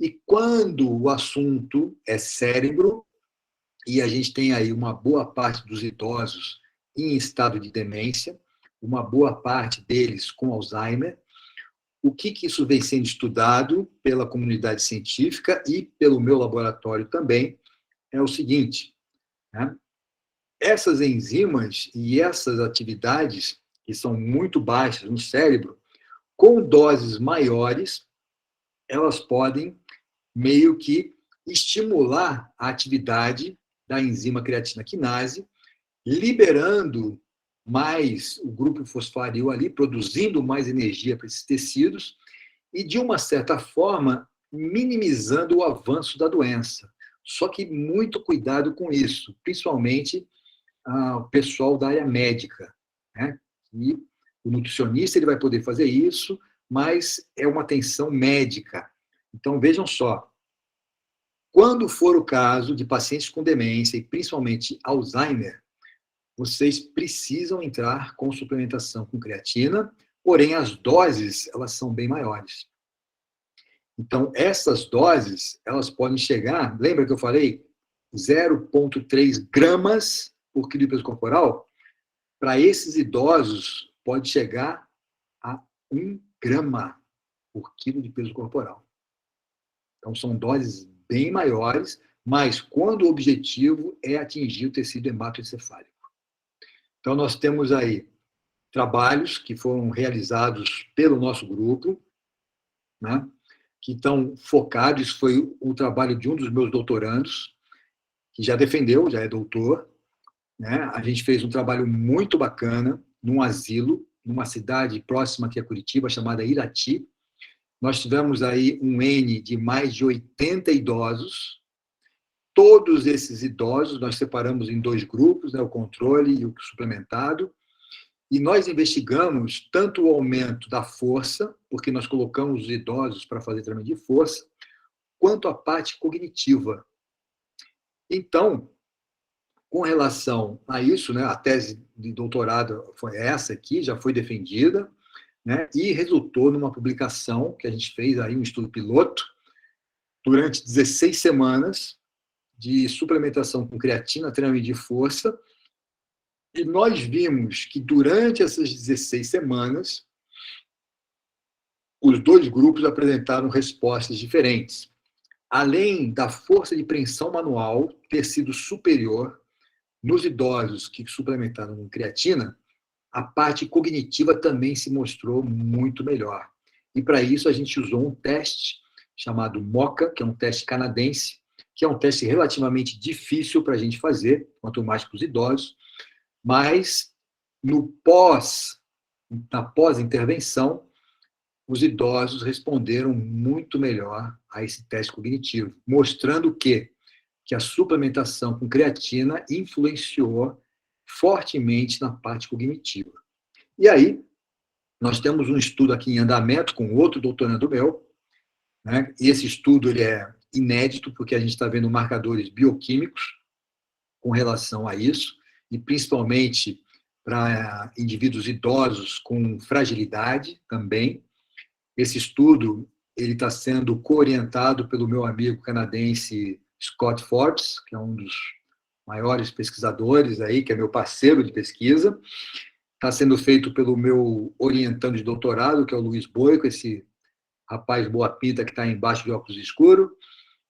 E quando o assunto é cérebro, e a gente tem aí uma boa parte dos idosos em estado de demência, uma boa parte deles com Alzheimer, o que isso vem sendo estudado pela comunidade científica e pelo meu laboratório também é o seguinte, né? Essas enzimas e essas atividades que são muito baixas no cérebro, com doses maiores, elas podem meio que estimular a atividade da enzima creatina quinase, liberando mais o grupo fosfatil ali, produzindo mais energia para esses tecidos e, de uma certa forma, minimizando o avanço da doença. Só que muito cuidado com isso, principalmente o pessoal da área médica, né? E o nutricionista ele vai poder fazer isso, mas é uma atenção médica. Então, vejam só, quando for o caso de pacientes com demência, e principalmente Alzheimer, vocês precisam entrar com suplementação com creatina, porém as doses elas são bem maiores. Então, essas doses, elas podem chegar, lembra que eu falei? 0,3 gramas por quilo de peso corporal? Para esses idosos, pode chegar a 1 grama por quilo de peso corporal. Então, são doses bem maiores, mas quando o objetivo é atingir o tecido hematoencefálico. Então, nós temos aí trabalhos que foram realizados pelo nosso grupo, né, que estão focados, isso foi o trabalho de um dos meus doutorandos, que já defendeu, já é doutor, né? A gente fez um trabalho muito bacana num asilo, numa cidade próxima aqui a Curitiba, chamada Irati. Nós tivemos aí um N de mais de 80 idosos. Todos esses idosos nós separamos em 2 grupos, né, o controle e o suplementado, e nós investigamos tanto o aumento da força, porque nós colocamos os idosos para fazer treinamento de força, quanto a parte cognitiva. Então, com relação a isso, né, a tese de doutorado foi essa aqui, já foi defendida, né, e resultou numa publicação que a gente fez aí, um estudo piloto, durante 16 semanas de suplementação com creatina, treinamento de força, e nós vimos que durante essas 16 semanas, os 2 grupos apresentaram respostas diferentes. Além da força de preensão manual ter sido superior nos idosos que suplementaram com creatina, a parte cognitiva também se mostrou muito melhor. E para isso a gente usou um teste chamado MOCA, que é um teste canadense, que é um teste relativamente difícil para a gente fazer, quanto mais para os idosos, mas na pós-intervenção, os idosos responderam muito melhor a esse teste cognitivo, mostrando que a suplementação com creatina influenciou fortemente na parte cognitiva. E aí, nós temos um estudo aqui em andamento com outro doutorando meu, né? E esse estudo ele é inédito, porque a gente está vendo marcadores bioquímicos com relação a isso, e principalmente para indivíduos idosos com fragilidade também. Esse estudo ele está sendo coorientado pelo meu amigo canadense Scott Forbes, que é um dos maiores pesquisadores aí, que é meu parceiro de pesquisa. Está sendo feito pelo meu orientando de doutorado, que é o Luiz Boico, esse rapaz boa pinta que está embaixo de óculos escuros.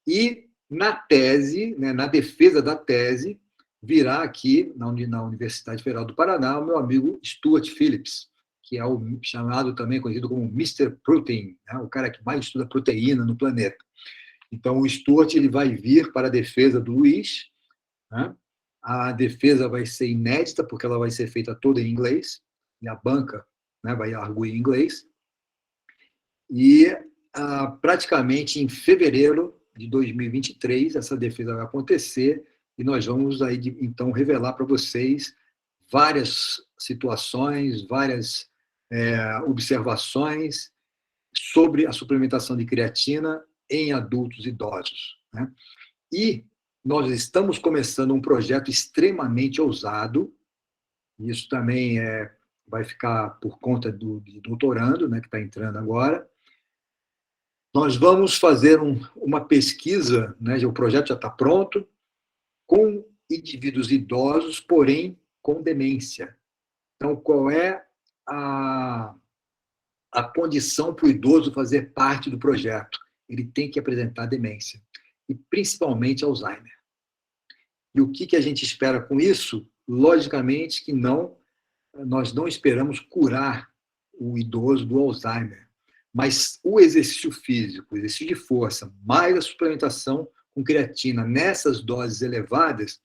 E na tese, né, na defesa da tese, virá aqui na Universidade Federal do Paraná o meu amigo Stuart Phillips, que é o chamado também, conhecido como Mr. Protein, né, o cara que mais estuda proteína no planeta. Então, o Stuart ele vai vir para a defesa do Luiz, né? A defesa vai ser inédita, porque ela vai ser feita toda em inglês, e a banca, né, vai arguir em inglês. E praticamente em fevereiro de 2023, essa defesa vai acontecer, e nós vamos aí, então, revelar para vocês várias situações, várias observações sobre a suplementação de creatina em adultos idosos, né? E nós estamos começando um projeto extremamente ousado, e isso também vai ficar por conta do doutorando, né, que está entrando agora. Nós vamos fazer uma pesquisa, né, o projeto já está pronto, com indivíduos idosos, porém com demência. Então, qual é a condição para o idoso fazer parte do projeto? Ele tem que apresentar demência, e principalmente Alzheimer. E o que a gente espera com isso? Logicamente que nós não esperamos curar o idoso do Alzheimer, mas o exercício físico, o exercício de força, mais a suplementação com creatina nessas doses elevadas,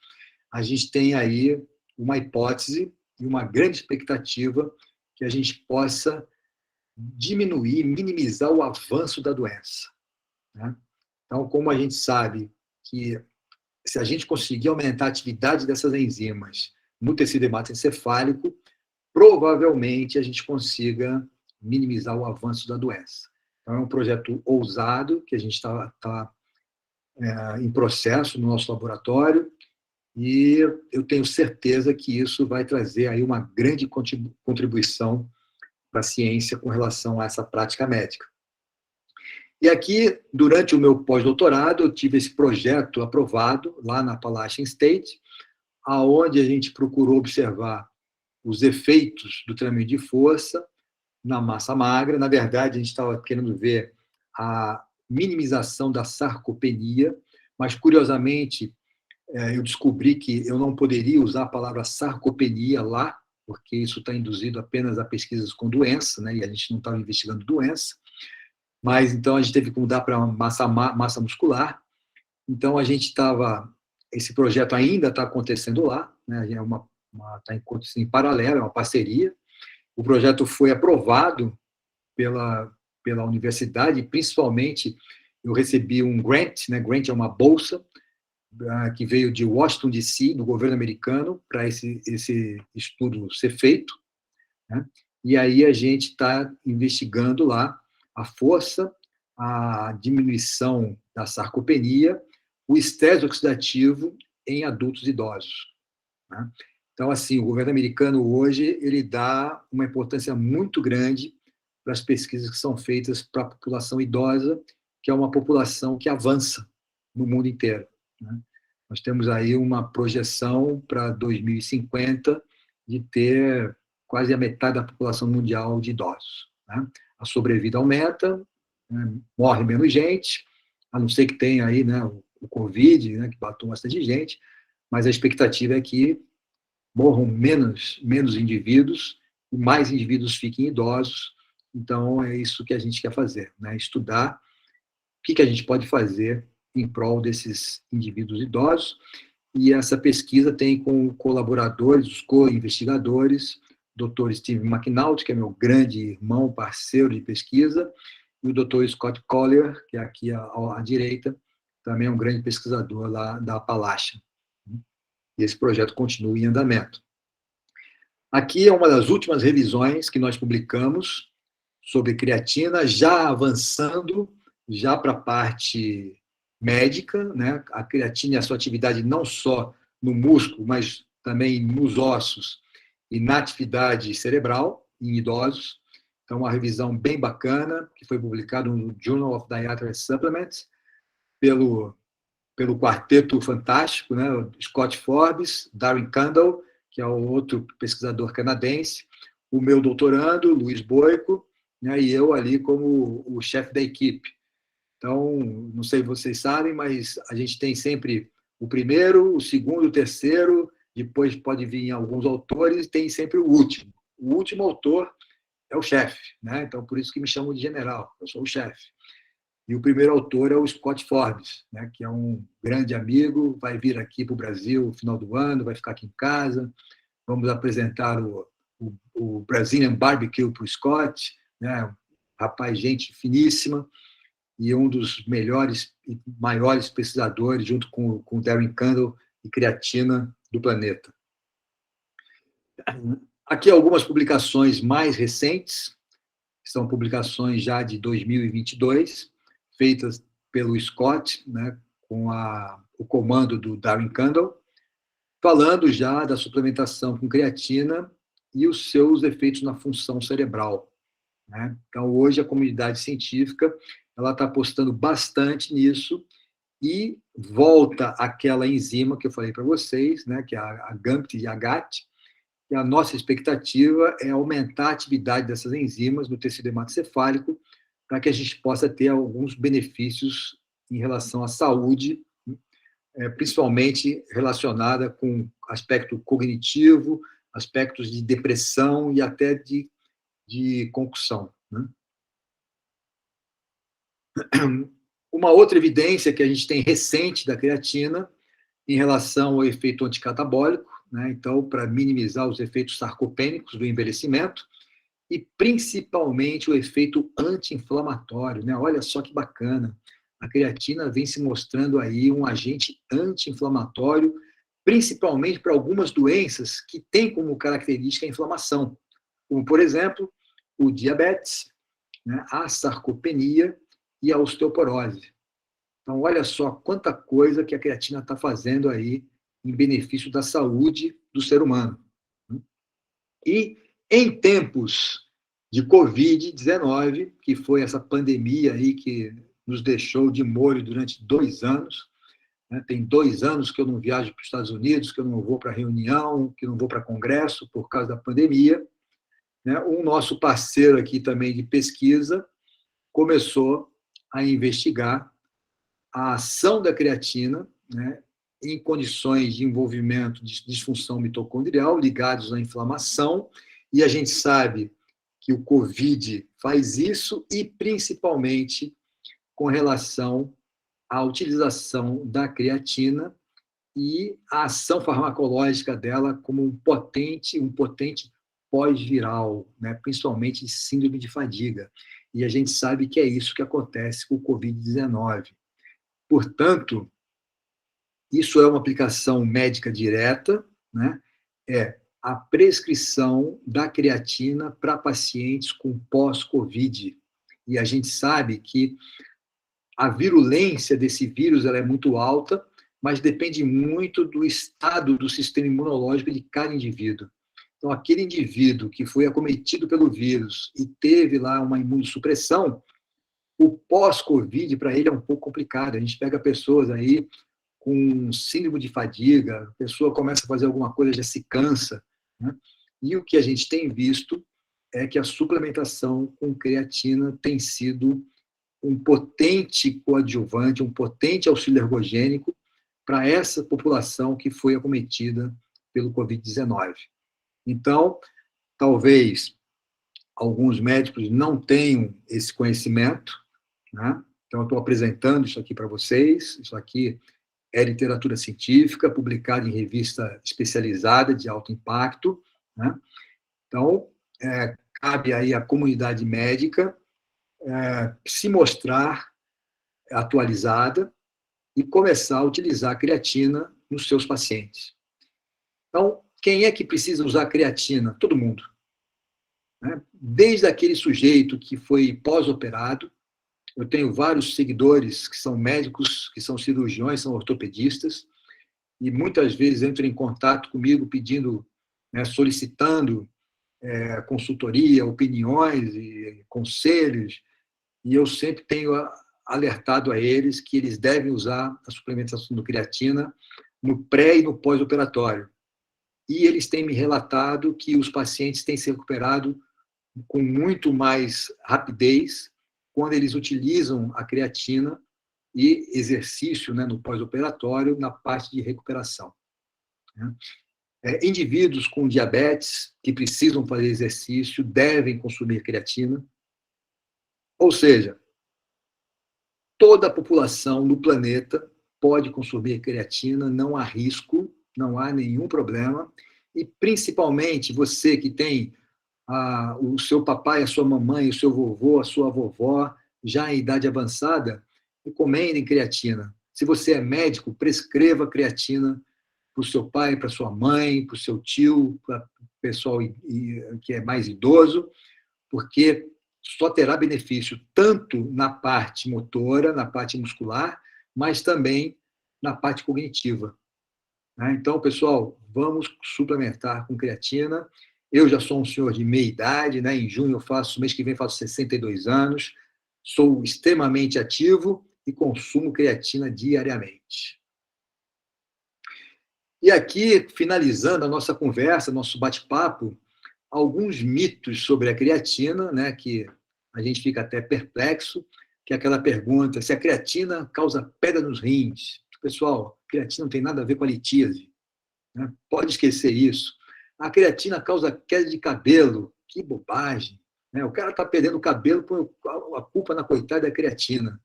a gente tem aí uma hipótese e uma grande expectativa que a gente possa diminuir, minimizar o avanço da doença, né? Então, como a gente sabe que se a gente conseguir aumentar a atividade dessas enzimas no tecido hematoencefálico, provavelmente a gente consiga minimizar o avanço da doença. Então, é um projeto ousado que a gente está em processo no nosso laboratório, e eu tenho certeza que isso vai trazer aí uma grande contribuição para a ciência com relação a essa prática médica. E aqui, durante o meu pós-doutorado, eu tive esse projeto aprovado lá na Appalachian State, aonde a gente procurou observar os efeitos do treinamento de força na massa magra. Na verdade, a gente estava querendo ver a minimização da sarcopenia, mas, curiosamente, eu descobri que eu não poderia usar a palavra sarcopenia lá, porque isso está induzido apenas a pesquisas com doença, né, e a gente não estava investigando doença. Mas, então, a gente teve que mudar para massa muscular. Então, a gente estava... Esse projeto ainda está acontecendo lá, né, está acontecendo em paralelo, é uma parceria. O projeto foi aprovado pela universidade, principalmente eu recebi um grant, né? Grant é uma bolsa que veio de Washington, D.C., do governo americano, para esse estudo ser feito, né? E aí a gente está investigando lá a força, a diminuição da sarcopenia, o estresse oxidativo em adultos idosos, né? Então, assim, o governo americano hoje ele dá uma importância muito grande para as pesquisas que são feitas para a população idosa, que é uma população que avança no mundo inteiro, né? Nós temos aí uma projeção para 2050 de ter quase a metade da população mundial de idosos, né? A sobrevida aumenta, né? Morre menos gente, a não ser que tenha aí, né, o Covid, né, que matou bastante gente, mas a expectativa é que morram menos indivíduos e mais indivíduos fiquem idosos. Então, é isso que a gente quer fazer, né? Estudar o que a gente pode fazer em prol desses indivíduos idosos. E essa pesquisa tem como colaboradores, os co-investigadores, o Dr. Steve McNaught, que é meu grande irmão, parceiro de pesquisa, e o Dr. Scott Collier, que é aqui à direita, também é um grande pesquisador lá da Appalachian. E esse projeto continua em andamento. Aqui é uma das últimas revisões que nós publicamos sobre creatina, já avançando já para a parte médica, né? A creatina e a sua atividade não só no músculo, mas também nos ossos e na atividade cerebral em idosos. Então, uma revisão bem bacana, que foi publicada no Journal of Dietary Supplements pelo quarteto fantástico, né? Scott Forbes, Darren Candle, que é o outro pesquisador canadense, o meu doutorando, Luiz Boico, né? E eu ali como o chefe da equipe. Então, não sei se vocês sabem, mas a gente tem sempre o primeiro, o segundo, o terceiro, depois pode vir alguns autores, e tem sempre o último. O último autor é o chefe, né? Então, por isso que me chamam de general, eu sou o chefe. E o primeiro autor é o Scott Forbes, né, que é um grande amigo, vai vir aqui para o Brasil no final do ano, vai ficar aqui em casa. Vamos apresentar o Brazilian Barbecue para o Scott, né, rapaz, gente finíssima, e um dos melhores e maiores pesquisadores, junto com o Darren Candle, de creatina do planeta. Aqui algumas publicações mais recentes, que são publicações já de 2022, feitas pelo Scott, né, com o comando do Darren Candle, falando já da suplementação com creatina e os seus efeitos na função cerebral, né? Então, hoje, a comunidade científica está apostando bastante nisso e volta aquela enzima que eu falei para vocês, né, que é a GAMPT e a GAT, e a nossa expectativa é aumentar a atividade dessas enzimas no tecido hematocefálico para que a gente possa ter alguns benefícios em relação à saúde, principalmente relacionada com aspecto cognitivo, aspectos de depressão e até de concussão, né? Uma outra evidência que a gente tem recente da creatina em relação ao efeito anticatabólico, né? Então, para minimizar os efeitos sarcopênicos do envelhecimento, e principalmente o efeito anti-inflamatório, né? Olha só que bacana. A creatina vem se mostrando aí um agente anti-inflamatório principalmente para algumas doenças que têm como característica a inflamação, como, por exemplo, o diabetes, né, a sarcopenia e a osteoporose. Então, olha só quanta coisa que a creatina está fazendo aí em benefício da saúde do ser humano. E em tempos de Covid-19, que foi essa pandemia aí que nos deixou de molho durante 2 anos, né? Tem 2 anos que eu não viajo para os Estados Unidos, que eu não vou para reunião, que eu não vou para congresso por causa da pandemia, né? O nosso parceiro aqui também de pesquisa começou a investigar a ação da creatina, né, em condições de envolvimento de disfunção mitocondrial ligados à inflamação, e a gente sabe que o COVID faz isso, e principalmente com relação à utilização da creatina e a ação farmacológica dela como um potente pós-viral, né, principalmente síndrome de fadiga. E a gente sabe que é isso que acontece com o COVID-19. Portanto, isso é uma aplicação médica direta, né? É a prescrição da creatina para pacientes com pós-Covid. E a gente sabe que a virulência desse vírus ela é muito alta, mas depende muito do estado do sistema imunológico de cada indivíduo. Então, aquele indivíduo que foi acometido pelo vírus e teve lá uma imunossupressão, o pós-Covid para ele é um pouco complicado. A gente pega pessoas aí com síndrome de fadiga, a pessoa começa a fazer alguma coisa, já se cansa, né? E o que a gente tem visto é que a suplementação com creatina tem sido um potente coadjuvante, um potente auxílio ergogênico para essa população que foi acometida pelo Covid-19. Então, talvez alguns médicos não tenham esse conhecimento, né? Então, eu estou apresentando isso aqui para vocês. Isso aqui é literatura científica, publicada em revista especializada de alto impacto, né? Então, cabe aí à comunidade médica se mostrar atualizada e começar a utilizar a creatina nos seus pacientes. Então, quem é que precisa usar creatina? Todo mundo, né? Desde aquele sujeito que foi pós-operado. Eu tenho vários seguidores que são médicos, que são cirurgiões, são ortopedistas, e muitas vezes entram em contato comigo pedindo, né, solicitando consultoria, opiniões e conselhos, e eu sempre tenho alertado a eles que eles devem usar a suplementação do creatina no pré e no pós-operatório. E eles têm me relatado que os pacientes têm se recuperado com muito mais rapidez quando eles utilizam a creatina e exercício, né, no pós-operatório, na parte de recuperação. Indivíduos com diabetes que precisam fazer exercício devem consumir creatina. Ou seja, toda a população do planeta pode consumir creatina, não há risco, não há nenhum problema. E, principalmente, você que tem o seu papai, a sua mamãe, o seu vovô, a sua vovó, já em idade avançada, recomendem creatina. Se você é médico, prescreva creatina para o seu pai, para a sua mãe, para o seu tio, para o pessoal que é mais idoso, porque só terá benefício tanto na parte motora, na parte muscular, mas também na parte cognitiva. Então, pessoal, vamos suplementar com creatina. Eu já sou um senhor de meia idade, né? Em junho mês que vem faço 62 anos, sou extremamente ativo e consumo creatina diariamente. E aqui, finalizando a nossa conversa, nosso bate-papo, alguns mitos sobre a creatina, né, que a gente fica até perplexo, que é aquela pergunta se a creatina causa pedra nos rins. Pessoal, a creatina não tem nada a ver com a litíase, né? Pode esquecer isso. A creatina causa queda de cabelo. Que bobagem, né? O cara está perdendo o cabelo por a culpa na coitada da creatina.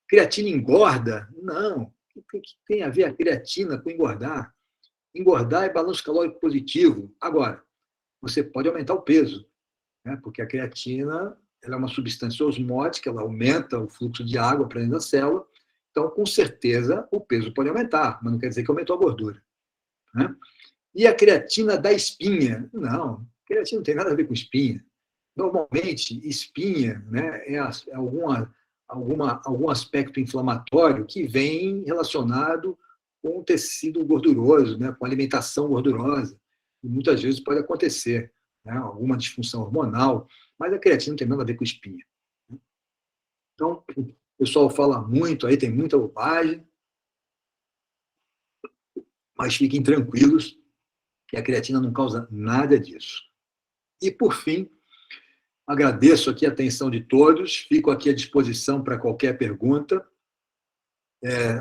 Creatina engorda? Não. O que tem a ver a creatina com engordar? Engordar é balanço calórico positivo. Agora, você pode aumentar o peso, né? Porque a creatina ela é uma substância osmótica, ela aumenta o fluxo de água para dentro da célula. Então, com certeza, o peso pode aumentar, mas não quer dizer que aumentou a gordura. né? E a creatina da espinha? Não, creatina não tem nada a ver com espinha. Normalmente, espinha, né, é algum aspecto inflamatório que vem relacionado com o tecido gorduroso, né, com alimentação gordurosa. E muitas vezes pode acontecer, né, alguma disfunção hormonal, mas a creatina não tem nada a ver com espinha. Então, o pessoal fala muito aí, tem muita bobagem, mas fiquem tranquilos que a creatina não causa nada disso. E, por fim, agradeço aqui a atenção de todos, fico aqui à disposição para qualquer pergunta.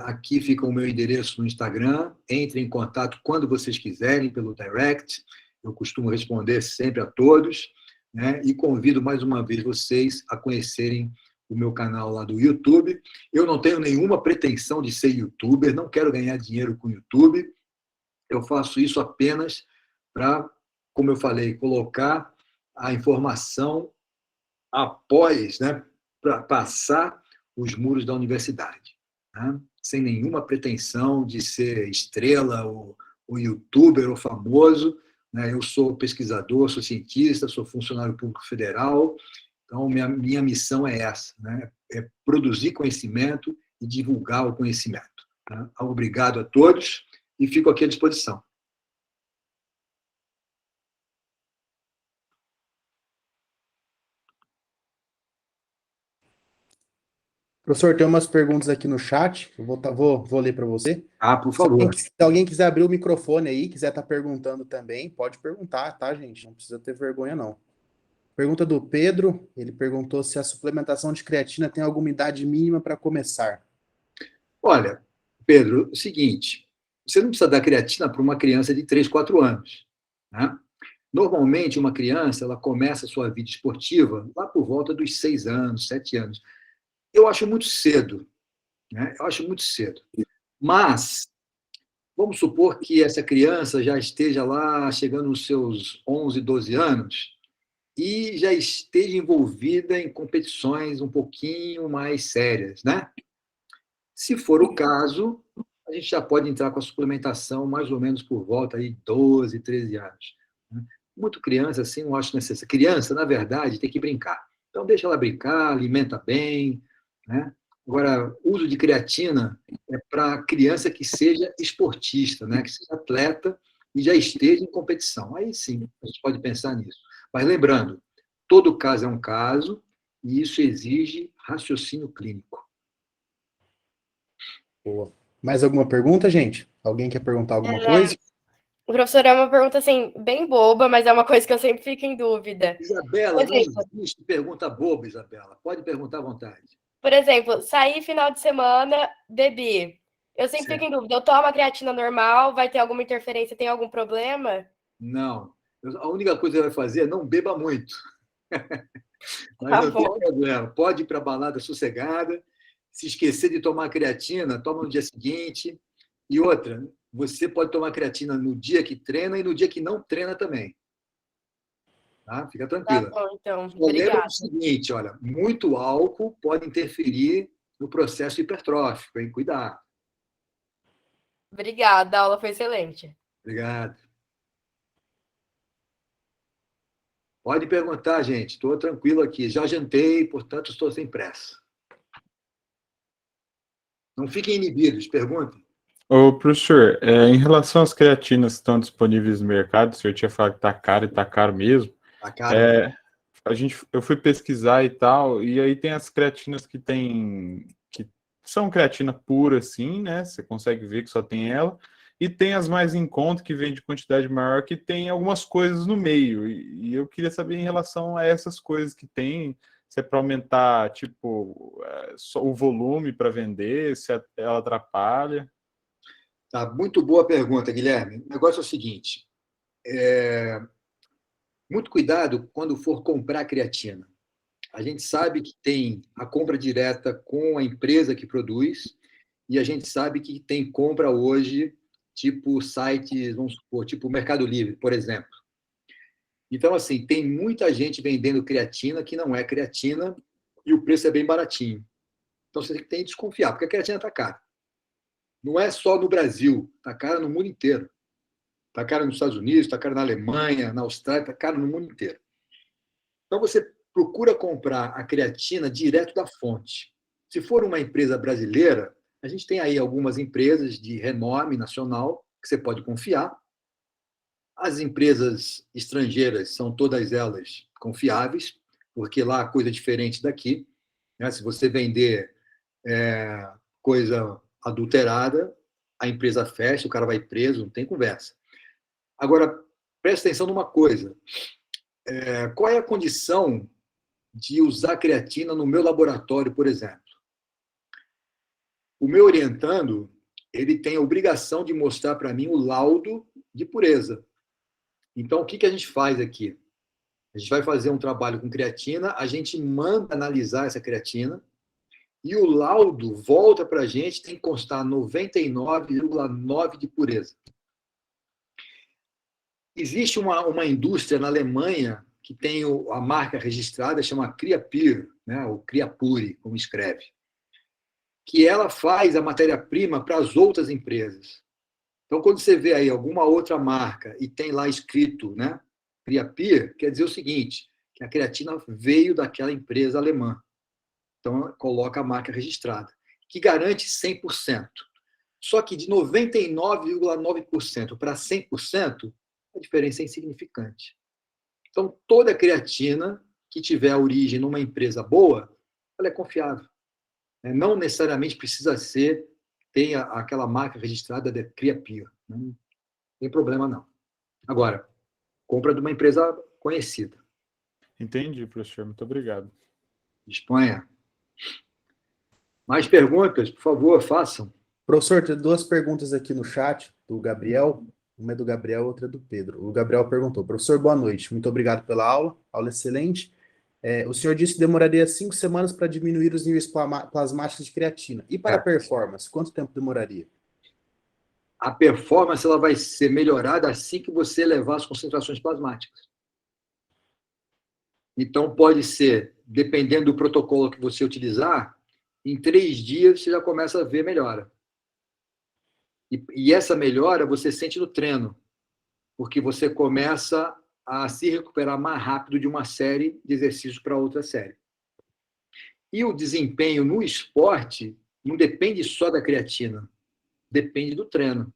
Aqui fica o meu endereço no Instagram, entrem em contato quando vocês quiserem pelo direct, eu costumo responder sempre a todos, né? E convido mais uma vez vocês a conhecerem o meu canal lá do YouTube. Eu não tenho nenhuma pretensão de ser youtuber, não quero ganhar dinheiro com o YouTube, eu faço isso apenas para, como eu falei, colocar a informação após, né, para passar os muros da universidade, né? Sem nenhuma pretensão de ser estrela ou youtuber ou famoso, né? Eu sou pesquisador, sou cientista, sou funcionário público federal, então minha missão é essa, né? É produzir conhecimento e divulgar o conhecimento. Tá? Obrigado a todos e fico aqui à disposição. Professor, tem umas perguntas aqui no chat, eu vou ler para você. Por favor. Se alguém quiser abrir o microfone aí, quiser estar perguntando também, pode perguntar, tá, gente? Não precisa ter vergonha, não. Pergunta do Pedro, ele perguntou se a suplementação de creatina tem alguma idade mínima para começar. Olha, Pedro, o seguinte, você não precisa dar creatina para uma criança de 3, 4 anos, né? Normalmente, uma criança ela começa a sua vida esportiva lá por volta dos 6 anos, 7 anos. Eu acho muito cedo, né? Eu acho muito cedo. Mas, vamos supor que essa criança já esteja lá, chegando nos seus 11, 12 anos, e já esteja envolvida em competições um pouquinho mais sérias, né? Se for o caso, a gente já pode entrar com a suplementação mais ou menos por volta aí 12, 13 anos. Muito criança, assim, não acho necessário. Criança, na verdade, tem que brincar. Então, deixa ela brincar, alimenta bem, né? Agora, uso de creatina é para criança que seja esportista, né? Que seja atleta e já esteja em competição. Aí sim, a gente pode pensar nisso. Mas lembrando, todo caso é um caso e isso exige raciocínio clínico. Boa. Mais alguma pergunta, gente? Alguém quer perguntar alguma coisa? Professor, é uma pergunta assim, bem boba, mas é uma coisa que eu sempre fico em dúvida. Isabela, não existe pergunta boba, Isabela. Pode perguntar à vontade. Por exemplo, saí final de semana, bebi. Eu sempre Certo. fico em dúvida, eu tomo a creatina normal, vai ter alguma interferência, tem algum problema? Não. A única coisa que você vai fazer é não beba muito. Mas Tá não tem bom. problema. Pode ir para a balada sossegada. Se esquecer de tomar creatina, toma no dia seguinte. E outra, você pode tomar creatina no dia que treina e no dia que não treina também. Tá? Fica Tá tranquila. bom, então. Só lembra Obrigada. do seguinte, olha, muito álcool pode interferir no processo hipertrófico, hein? Cuidado. Obrigada, a aula foi excelente. Obrigado. Pode perguntar, gente. Estou tranquilo aqui. Já jantei, portanto, estou sem pressa. Não fiquem inibidos, perguntem. Ô, professor, em relação às creatinas que estão disponíveis no mercado, o senhor tinha falado que está caro e está caro mesmo. A cara. Eu fui pesquisar e tal, e aí tem as creatinas que são creatina pura, assim, né? Você consegue ver que só tem ela. E tem as mais em conta, que vem de quantidade maior, que tem algumas coisas no meio. E eu queria saber em relação a essas coisas que tem, se é para aumentar, tipo, só o volume para vender, se ela atrapalha. Tá, muito boa pergunta, Guilherme. O negócio é o seguinte: muito cuidado quando for comprar creatina. A gente sabe que tem a compra direta com a empresa que produz e a gente sabe que tem compra hoje, tipo sites, vamos supor, tipo Mercado Livre, por exemplo. Então, assim, tem muita gente vendendo creatina que não é creatina e o preço é bem baratinho. Então, você tem que desconfiar, porque a creatina está cara. Não é só no Brasil, está cara no mundo inteiro. está cara nos Estados Unidos, está cara na Alemanha, na Austrália, está cara no mundo inteiro. Então, você procura comprar a creatina direto da fonte. Se for uma empresa brasileira, a gente tem aí algumas empresas de renome nacional que você pode confiar. As empresas estrangeiras são todas elas confiáveis, porque lá a coisa é diferente daqui. Né? Se você vender coisa adulterada, a empresa fecha, o cara vai preso, não tem conversa. Agora, presta atenção numa coisa. Qual é a condição de usar creatina no meu laboratório, por exemplo? O meu orientando, ele tem a obrigação de mostrar para mim o laudo de pureza. Então, o que a gente faz aqui? A gente vai fazer um trabalho com creatina, a gente manda analisar essa creatina, e o laudo volta para a gente, tem que constar 99,9% de pureza. Existe uma indústria na Alemanha que tem a marca registrada, chama Creapure, né, ou Creapure, como escreve, que ela faz a matéria-prima para as outras empresas. Então, quando você vê aí alguma outra marca e tem lá escrito, né, Creapure, quer dizer o seguinte, que a creatina veio daquela empresa alemã. Então, coloca a marca registrada, que garante 100%. Só que de 99,9% para 100%, a diferença é insignificante. Então, toda creatina que tiver a origem numa empresa boa, ela é confiável. Não necessariamente precisa ter aquela marca registrada de Creapure. Não tem problema, não. Agora, compra de uma empresa conhecida. Entendi, professor. Muito obrigado. Disponha. Mais perguntas, por favor, façam. Professor, tem 2 perguntas aqui no chat, do Gabriel. Uma é do Gabriel, outra é do Pedro. O Gabriel perguntou: professor, boa noite. Muito obrigado pela aula excelente. O senhor disse que demoraria 5 semanas para diminuir os níveis plasmáticos de creatina. E para a performance, quanto tempo demoraria? A performance ela vai ser melhorada assim que você elevar as concentrações plasmáticas. Então, pode ser, dependendo do protocolo que você utilizar, em 3 dias você já começa a ver melhora. E essa melhora você sente no treino, porque você começa a se recuperar mais rápido de uma série de exercícios para outra série. E o desempenho no esporte não depende só da creatina, depende do treino.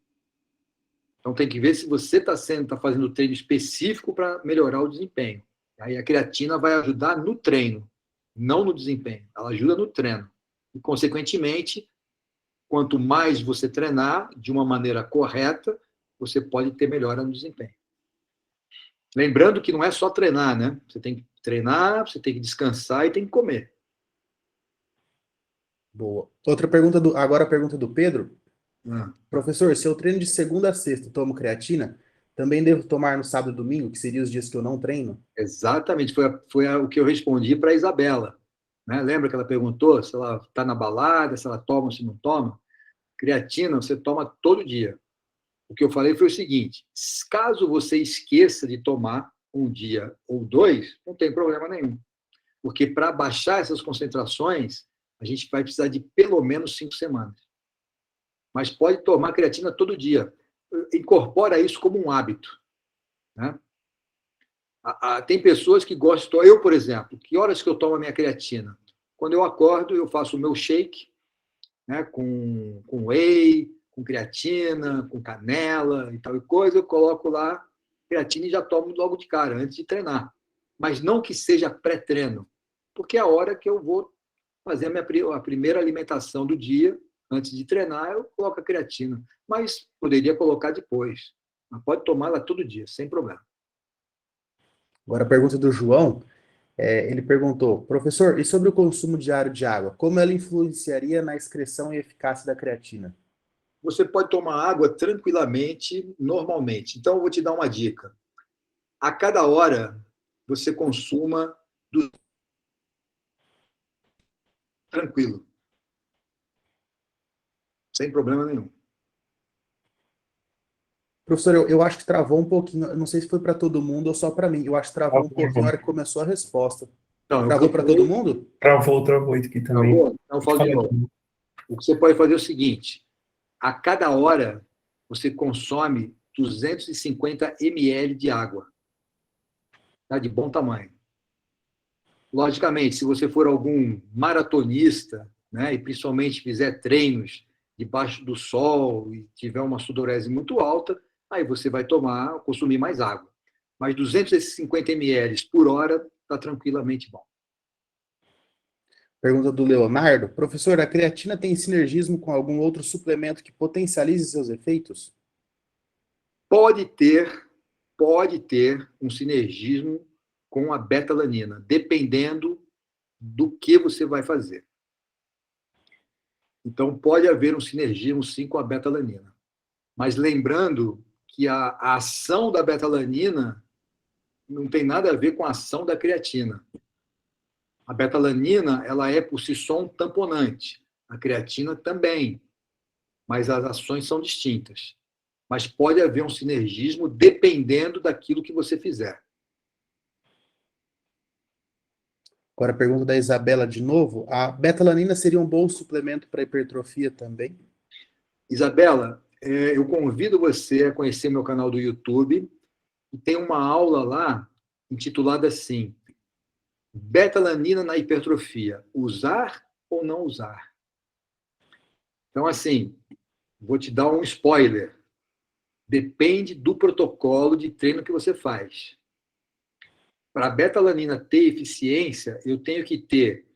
Então tem que ver se você está fazendo treino específico para melhorar o desempenho. Aí a creatina vai ajudar no treino, não no desempenho. Ela ajuda no treino. E, consequentemente, quanto mais você treinar de uma maneira correta, você pode ter melhora no desempenho. Lembrando que não é só treinar, né? Você tem que treinar, você tem que descansar e tem que comer. Boa. Agora a pergunta do Pedro. Professor, se eu treino de segunda a sexta e tomo creatina, também devo tomar no sábado e domingo, que seriam os dias que eu não treino? Exatamente. Foi o que eu respondi para a Isabela. Né? Lembra que ela perguntou se ela está na balada, se ela toma ou se não toma? Creatina você toma todo dia. O que eu falei foi o seguinte: caso você esqueça de tomar um dia ou 2, não tem problema nenhum. Porque para baixar essas concentrações, a gente vai precisar de pelo menos 5 semanas. Mas pode tomar creatina todo dia. Incorpora isso como um hábito. Né? Tem pessoas que gostam... Eu, por exemplo, que horas que eu tomo a minha creatina? Quando eu acordo, eu faço o meu shake, né, com whey, com creatina, com canela e tal e coisa, eu coloco lá creatina e já tomo logo de cara, antes de treinar. Mas não que seja pré-treino, porque é a hora que eu vou fazer a primeira alimentação do dia, antes de treinar, eu coloco a creatina. Mas poderia colocar depois. Mas pode tomar ela todo dia, sem problema. Agora a pergunta do João. Ele perguntou: professor, e sobre o consumo diário de água? Como ela influenciaria na excreção e eficácia da creatina? Você pode tomar água tranquilamente, normalmente. Então, eu vou te dar uma dica. A cada hora, você consuma tranquilo. Sem problema nenhum. Professor, eu acho que travou um pouquinho. Eu não sei se foi para todo mundo ou só para mim. Eu acho que travou um pouquinho na hora que começou a resposta. Não, travou para todo mundo? Travou aqui também. Travou? Então, fala de novo. O que você pode fazer é o seguinte: a cada hora, você consome 250 ml de água, tá? De bom tamanho. Logicamente, se você for algum maratonista, né, e principalmente fizer treinos debaixo do sol e tiver uma sudorese muito alta, aí você vai consumir mais água. Mas 250 ml por hora está tranquilamente bom. Pergunta do Leonardo. Professor, a creatina tem sinergismo com algum outro suplemento que potencialize seus efeitos? Pode ter um sinergismo com a betalanina, dependendo do que você vai fazer. Então, pode haver um sinergismo, sim, com a betalanina. Mas lembrando que a ação da betalanina não tem nada a ver com a ação da creatina. A betalanina, ela é, por si só, um tamponante. A creatina também. Mas as ações são distintas. Mas pode haver um sinergismo dependendo daquilo que você fizer. Agora a pergunta da Isabela de novo. A betalanina seria um bom suplemento para hipertrofia também? Isabela, eu convido você a conhecer meu canal do YouTube. E tem uma aula lá intitulada assim: betalanina na hipertrofia, usar ou não usar? Então, assim, vou te dar um spoiler. Depende do protocolo de treino que você faz. Para a betalanina ter eficiência, eu tenho que ter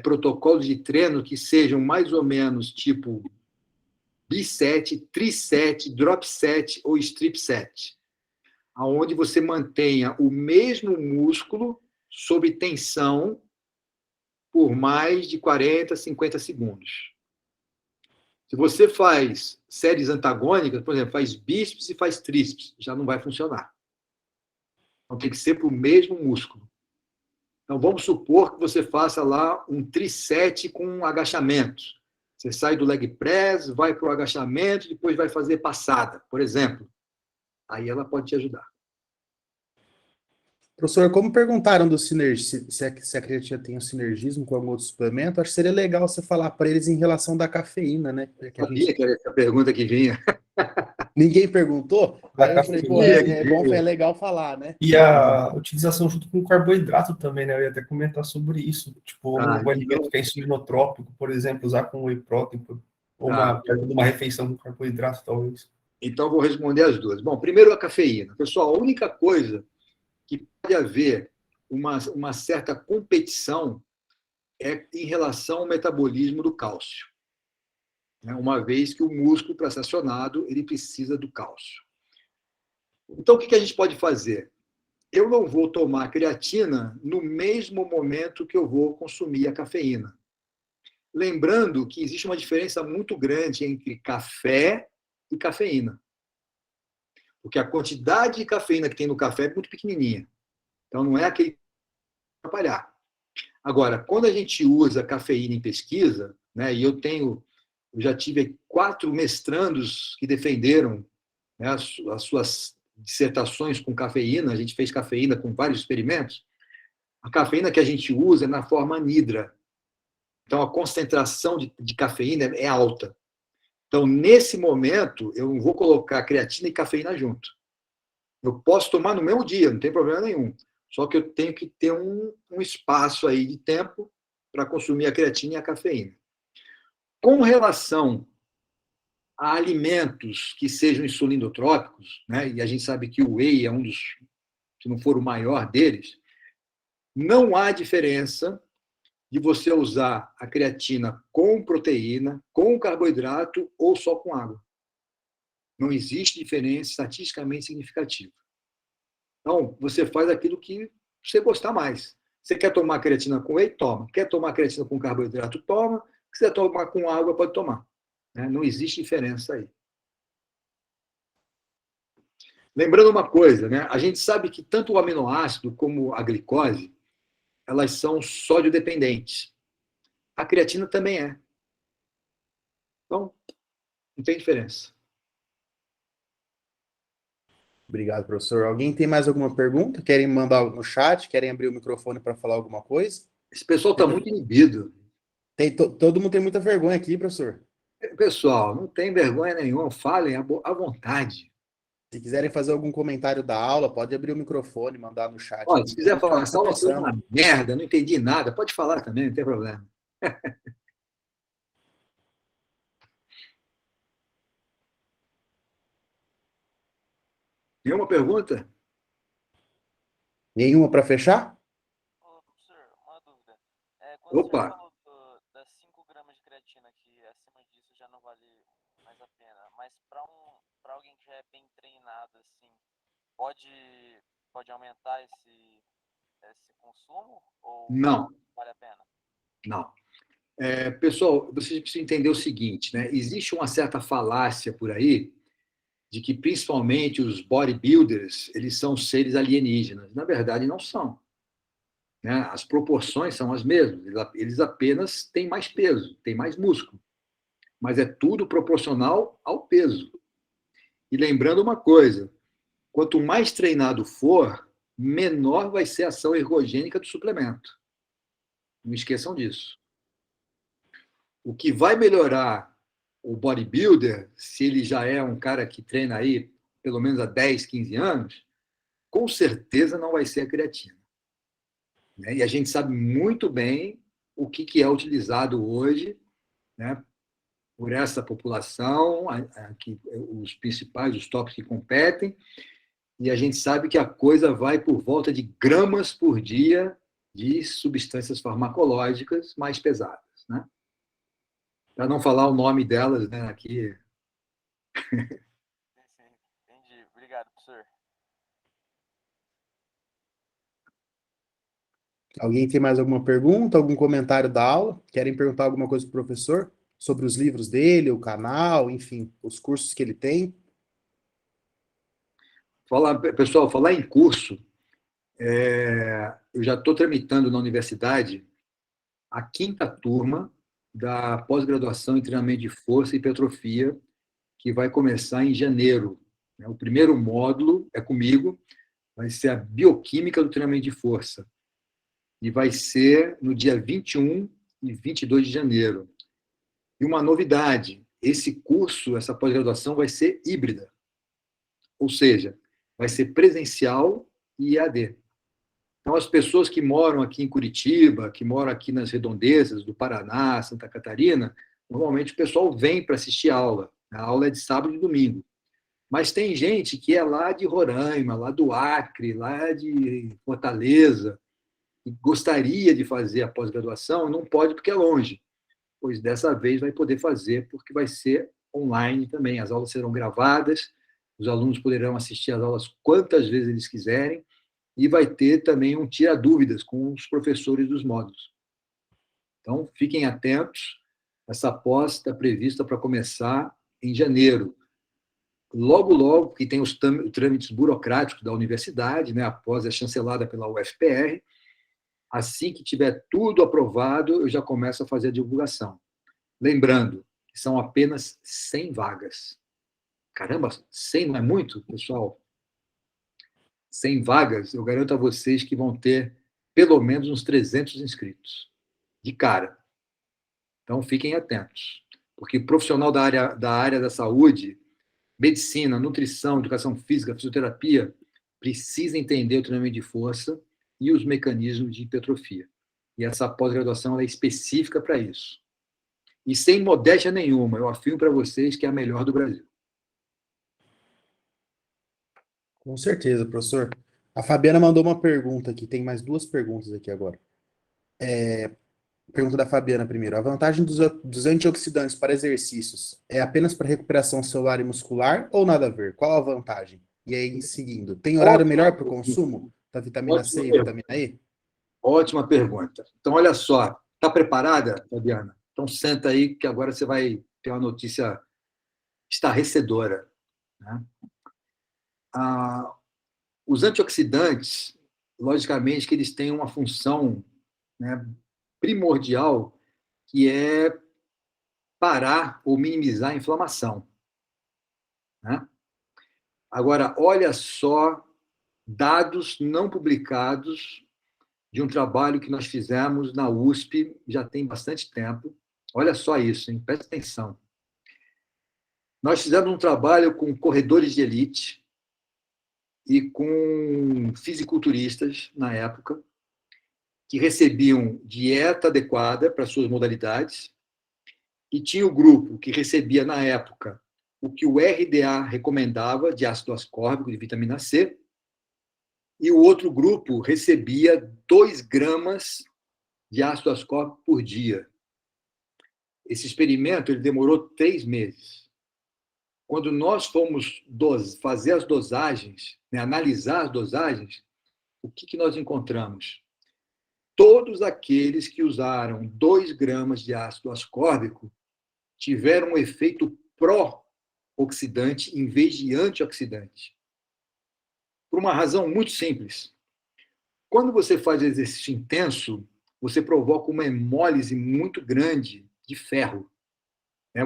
protocolos de treino que sejam mais ou menos tipo biset, triset, drop set ou strip set, aonde você mantenha o mesmo músculo sob tensão por mais de 40, 50 segundos. Se você faz séries antagônicas, por exemplo, faz bíceps e faz tríceps, já não vai funcionar. Então tem que ser para o mesmo músculo. Então vamos supor que você faça lá um triset com agachamento. Você sai do leg press, vai para o agachamento, depois vai fazer passada, por exemplo. Aí ela pode te ajudar. Professor, como perguntaram do sinergismo, se a creatina tem um sinergismo com algum outro suplemento, acho que seria legal você falar para eles em relação da cafeína, né? Que era essa pergunta que vinha. Ninguém perguntou? Aí eu falei, pô, é legal falar, né? E a utilização junto com o carboidrato também, né? Eu ia até comentar sobre isso. Tipo, um alimento que é insulinotrópico, por exemplo, usar com whey protein, ou uma refeição com carboidrato, talvez. Então, vou responder as duas. Bom, primeiro a cafeína. Pessoal, a única coisa que pode haver uma certa competição é em relação ao metabolismo do cálcio. Uma vez que o músculo, para ser acionado, ele precisa do cálcio. Então, o que a gente pode fazer? Eu não vou tomar creatina no mesmo momento que eu vou consumir a cafeína. Lembrando que existe uma diferença muito grande entre café e cafeína. Porque a quantidade de cafeína que tem no café é muito pequenininha. Então, não é aquele que vai atrapalhar. Agora, quando a gente usa cafeína em pesquisa, né, e eu já tive 4 mestrandos que defenderam, né, as suas dissertações com cafeína, a gente fez cafeína com vários experimentos. A cafeína que a gente usa é na forma anidra. Então, a concentração de cafeína é alta. Então, nesse momento, eu não vou colocar creatina e cafeína junto. Eu posso tomar no mesmo dia, não tem problema nenhum. Só que eu tenho que ter um espaço aí de tempo para consumir a creatina e a cafeína. Com relação a alimentos que sejam insulinotrópicos, né, e a gente sabe que o whey é um dos, se não for o maior deles, não há diferença de você usar a creatina com proteína, com carboidrato ou só com água. Não existe diferença estatisticamente significativa. Então, você faz aquilo que você gostar mais. Você quer tomar creatina com whey? Toma. Quer tomar creatina com carboidrato? Toma. Se quiser tomar com água, pode tomar. Não existe diferença aí. Lembrando uma coisa, né? A gente sabe que tanto o aminoácido como a glicose, elas são sódio dependentes. A creatina também é. Então, não tem diferença. Obrigado, professor. Alguém tem mais alguma pergunta? Querem mandar no chat? Querem abrir o microfone para falar alguma coisa? Esse pessoal está muito inibido. Todo mundo tem muita vergonha aqui, professor. Pessoal, não tem vergonha nenhuma, falem à vontade. Se quiserem fazer algum comentário da aula, pode abrir o microfone, mandar no chat. Olha, se quiser falar, essa aula foi conversando. uma merda, não entendi nada, pode falar também, não tem problema. Nenhuma pergunta? Nenhuma para fechar? Ô, professor, uma dúvida. Quando o senhor Opa, falou das 5 gramas de creatina, que acima disso já não vale mais a pena, mas para alguém que já é bem treinado, assim, pode, pode aumentar esse consumo ou não, vale a pena? não. Pessoal, vocês precisam entender o seguinte, né? Existe uma certa falácia por aí de que principalmente os bodybuilders, eles são seres alienígenas. Na verdade, não são. Né? As proporções são as mesmas. Eles apenas têm mais peso, têm mais músculo. Mas é tudo proporcional ao peso. E lembrando uma coisa, quanto mais treinado for, menor vai ser a ação ergogênica do suplemento. Não esqueçam disso. O que vai melhorar o bodybuilder, se ele já é um cara que treina aí pelo menos há 10, 15 anos, com certeza não vai ser a creatina. Né? E a gente sabe muito bem o que é utilizado hoje, né, por essa população, os principais, os tops que competem, e a gente sabe que a coisa vai por volta de gramas por dia de substâncias farmacológicas mais pesadas. Né? Para não falar o nome delas, né, aqui. Sim, entendi. Obrigado, professor. Alguém tem mais alguma pergunta, algum comentário da aula? Querem perguntar alguma coisa para o professor? Sobre os livros dele, o canal, enfim, os cursos que ele tem? Pessoal, falar em curso, eu já estou tramitando na universidade a 5ª turma da pós-graduação em treinamento de força e hipertrofia, que vai começar em janeiro. O primeiro módulo é comigo, vai ser a bioquímica do treinamento de força. E vai ser no dia 21 e 22 de janeiro. E uma novidade, esse curso, essa pós-graduação vai ser híbrida. Ou seja, vai ser presencial e EAD. Então, as pessoas que moram aqui em Curitiba, que moram aqui nas redondezas do Paraná, Santa Catarina, normalmente o pessoal vem para assistir a aula. A aula é de sábado e domingo. Mas tem gente que é lá de Roraima, lá do Acre, lá de Fortaleza, e gostaria de fazer a pós-graduação, não pode porque é longe. Pois dessa vez vai poder fazer, porque vai ser online também. As aulas serão gravadas, os alunos poderão assistir às aulas quantas vezes eles quiserem, e vai ter também um tira-dúvidas com os professores dos módulos. Então, fiquem atentos, essa pós está prevista para começar em janeiro. Logo, logo, que tem os trâmites burocráticos da universidade, né? A pós é chancelada pela UFPR. Assim que tiver tudo aprovado, eu já começo a fazer a divulgação. Lembrando que são apenas 100 vagas. Caramba, 100 não é muito, pessoal? 100 vagas, eu garanto a vocês que vão ter pelo menos uns 300 inscritos, de cara. Então, fiquem atentos, porque profissional da área da saúde, medicina, nutrição, educação física, fisioterapia, precisa entender o treinamento de força e os mecanismos de hipertrofia. E essa pós-graduação é específica para isso. E sem modéstia nenhuma, eu afirmo para vocês que é a melhor do Brasil. Com certeza, professor. A Fabiana mandou uma pergunta aqui, tem mais 2 perguntas aqui agora. Pergunta da Fabiana primeiro. A vantagem dos antioxidantes para exercícios é apenas para recuperação celular e muscular ou nada a ver? Qual a vantagem? E aí, seguindo, tem horário melhor para o consumo da vitamina C e vitamina E? Ótima pergunta. Então, olha só, está preparada, Fabiana? Então, senta aí, que agora você vai ter uma notícia estarrecedora. Né? Os antioxidantes, logicamente, que eles têm uma função, né, primordial, que é parar ou minimizar a inflamação. Né? Agora, olha só dados não publicados de um trabalho que nós fizemos na USP, já tem bastante tempo. Olha só isso, hein? Presta atenção. Nós fizemos um trabalho com corredores de elite e com fisiculturistas, na época, que recebiam dieta adequada para suas modalidades, e tinha o grupo que recebia, na época, o que o RDA recomendava de ácido ascórbico, de vitamina C, e o outro grupo recebia 2 gramas de ácido ascórbico por dia. Esse experimento ele demorou 3 meses. Quando nós fomos fazer as dosagens, né, analisar as dosagens, o que nós encontramos? Todos aqueles que usaram 2 gramas de ácido ascórbico tiveram um efeito pró-oxidante em vez de antioxidante. Por uma razão muito simples. Quando você faz exercício intenso, você provoca uma hemólise muito grande de ferro.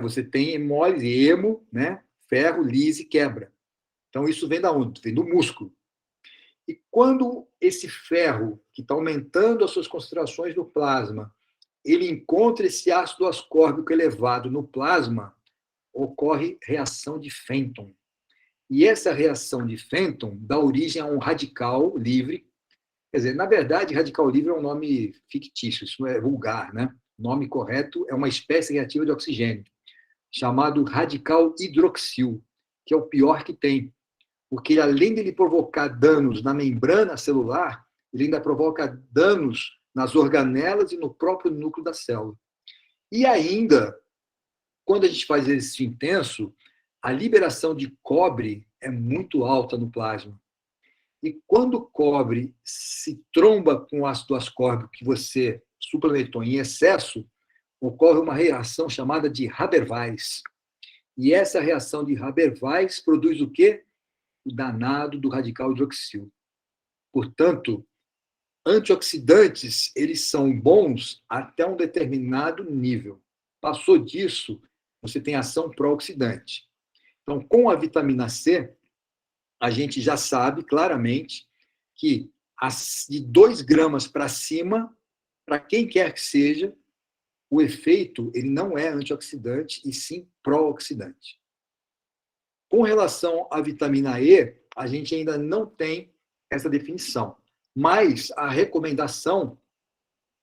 Você tem hemólise, hemo, né? Ferro, lise, quebra. Então, isso vem da onde? Vem do músculo. E quando esse ferro, que está aumentando as suas concentrações no plasma, ele encontra esse ácido ascórbico elevado no plasma, ocorre reação de Fenton. E essa reação de Fenton dá origem a um radical livre. Quer dizer, na verdade, radical livre é um nome fictício, isso não é vulgar, né? O nome correto é uma espécie reativa de oxigênio, chamado radical hidroxil, que é o pior que tem. Porque, além de ele provocar danos na membrana celular, ele ainda provoca danos nas organelas e no próprio núcleo da célula. E ainda, quando a gente faz exercício intenso, a liberação de cobre é muito alta no plasma. E quando o cobre se tromba com o ácido ascórbico que você suplementou em excesso, ocorre uma reação chamada de Haber-Weiss. E essa reação de Haber-Weiss produz o quê? O danado do radical hidroxil. Portanto, antioxidantes, eles são bons até um determinado nível. Passou disso, você tem ação pró-oxidante. Então, com a vitamina C, a gente já sabe claramente que de 2 gramas para cima, para quem quer que seja, o efeito ele não é antioxidante, e sim pró-oxidante. Com relação à vitamina E, a gente ainda não tem essa definição, mas a recomendação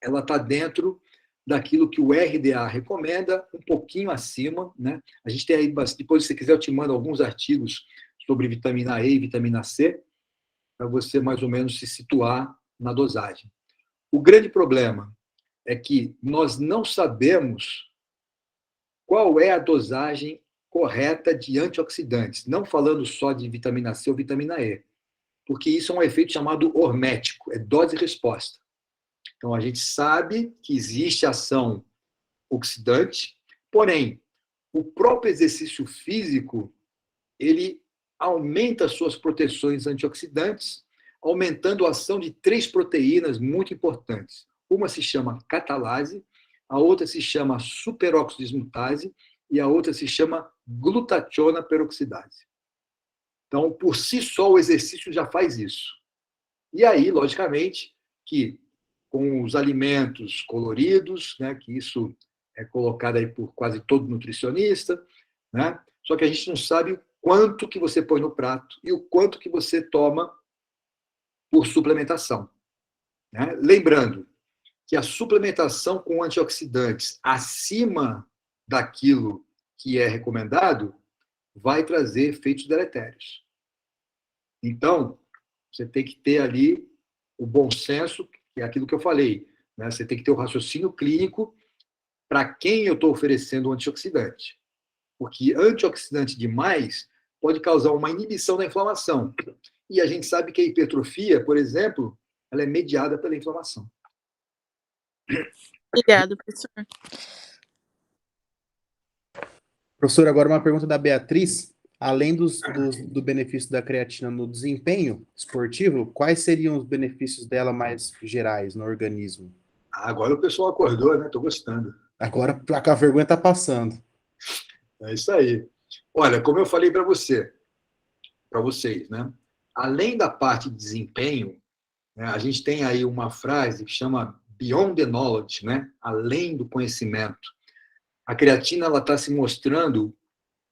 ela está dentro daquilo que o RDA recomenda, um pouquinho acima, né? A gente tem aí, depois, se você quiser, eu te mando alguns artigos sobre vitamina E e vitamina C, para você mais ou menos se situar na dosagem. O grande problema é que nós não sabemos qual é a dosagem correta de antioxidantes, não falando só de vitamina C ou vitamina E, porque isso é um efeito chamado hormético, é dose e resposta. Então, a gente sabe que existe ação oxidante, porém, o próprio exercício físico, ele aumenta suas proteções antioxidantes, aumentando a ação de 3 proteínas muito importantes. Uma se chama catalase, a outra se chama superoxidismutase e a outra se chama glutationa peroxidase. Então, por si só, o exercício já faz isso. E aí, logicamente, que com os alimentos coloridos, né, que isso é colocado aí por quase todo nutricionista, né, só que a gente não sabe o quanto que você põe no prato e o quanto que você toma por suplementação. Né? Lembrando que a suplementação com antioxidantes acima daquilo que é recomendado vai trazer efeitos deletérios. Então, você tem que ter ali o bom senso, que é aquilo que eu falei, né? Você tem que ter o raciocínio clínico para quem eu estou oferecendo o antioxidante. Porque antioxidante demais pode causar uma inibição da inflamação. E a gente sabe que a hipertrofia, por exemplo, ela é mediada pela inflamação. Obrigada, professor. Professor, agora uma pergunta da Beatriz. Além do benefício da creatina no desempenho esportivo, quais seriam os benefícios dela mais gerais no organismo? Agora o pessoal acordou, né? Estou gostando. Agora a vergonha está passando. É isso aí. Olha, como eu falei para vocês, né? Além da parte de desempenho, né, a gente tem aí uma frase que chama beyond the knowledge, né? Além do conhecimento. A creatina ela está se mostrando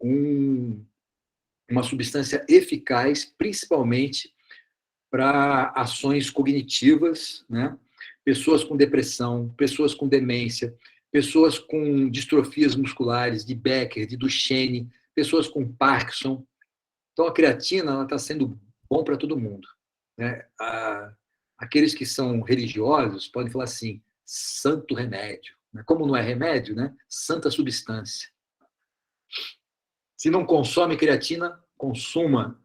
uma substância eficaz, principalmente para ações cognitivas, né? Pessoas com depressão, pessoas com demência, pessoas com distrofias musculares, de Becker, de Duchenne, pessoas com Parkinson. Então, a creatina está sendo bom para todo mundo, né? Aqueles que são religiosos podem falar assim, santo remédio. Como não é remédio, né? Santa substância. Se não consome creatina, consuma.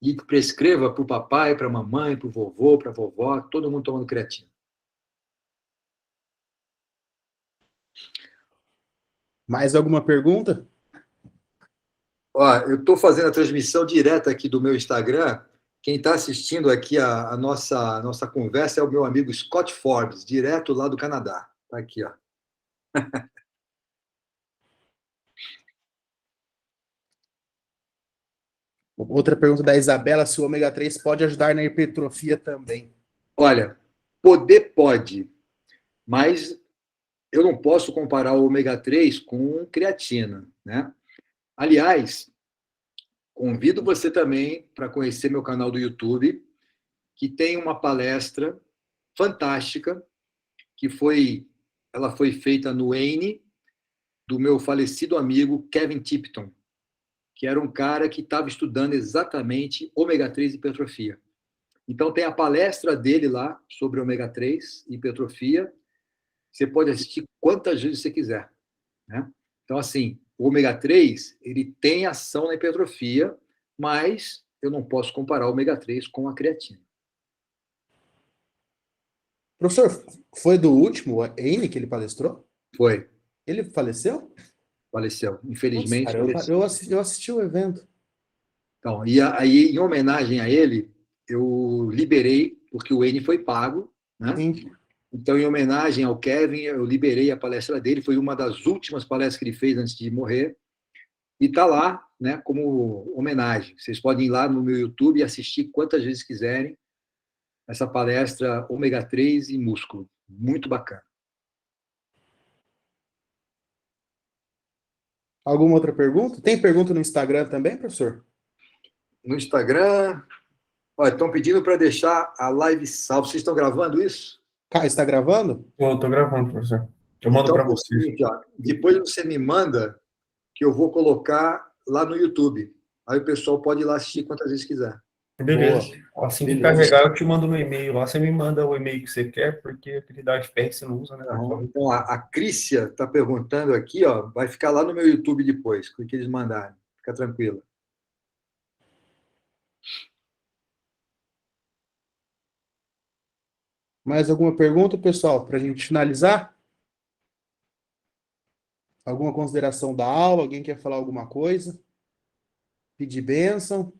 E prescreva para o papai, para a mamãe, para o vovô, para a vovó, todo mundo tomando creatina. Mais alguma pergunta? Ó, eu estou fazendo a transmissão direta aqui do meu Instagram. Quem está assistindo aqui a nossa conversa é o meu amigo Scott Forbes, direto lá do Canadá. Está aqui, ó. Outra pergunta da Isabela, se o ômega 3 pode ajudar na hipertrofia também. Olha, poder pode, mas eu não posso comparar o ômega 3 com creatina, né? Aliás, convido você também para conhecer meu canal do YouTube, que tem uma palestra fantástica, ela foi feita no ENE, do meu falecido amigo Kevin Tipton, que era um cara que estava estudando exatamente ômega 3 e hipertrofia. Então, tem a palestra dele lá sobre ômega 3 e hipertrofia. Você pode assistir quantas vezes você quiser, né? Então, assim, o ômega 3 ele tem ação na hipertrofia, mas eu não posso comparar o ômega 3 com a creatina. Professor, foi do último ENE que ele palestrou? Foi. Ele faleceu? Faleceu. Infelizmente, Nossa, faleceu. eu assisti o evento. Então, e aí, em homenagem a ele, eu liberei, porque o ENE foi pago, né? Sim. Então, em homenagem ao Kevin, eu liberei a palestra dele, foi uma das últimas palestras que ele fez antes de morrer, e está lá, né, como homenagem. Vocês podem ir lá no meu YouTube e assistir quantas vezes quiserem essa palestra ômega 3 e músculo. Muito bacana. Alguma outra pergunta? Tem pergunta no Instagram também, professor? No Instagram, estão pedindo para deixar a live salva. Vocês estão gravando isso? Caio, está gravando? Tô gravando, professor. Eu mando Então, para vocês. Depois você me manda que eu vou colocar lá no YouTube. Aí o pessoal pode ir lá assistir quantas vezes quiser. Beleza. Assim que carregar, eu te mando no e-mail lá. Você me manda o e-mail que você quer, porque aquele da FPR você não usa, né? Então, a Crícia está perguntando aqui, ó, vai ficar lá no meu YouTube depois, com o que eles mandarem. Fica tranquila. Mais alguma pergunta, pessoal, para a gente finalizar? Alguma consideração da aula? Alguém quer falar alguma coisa? Pedir bênção?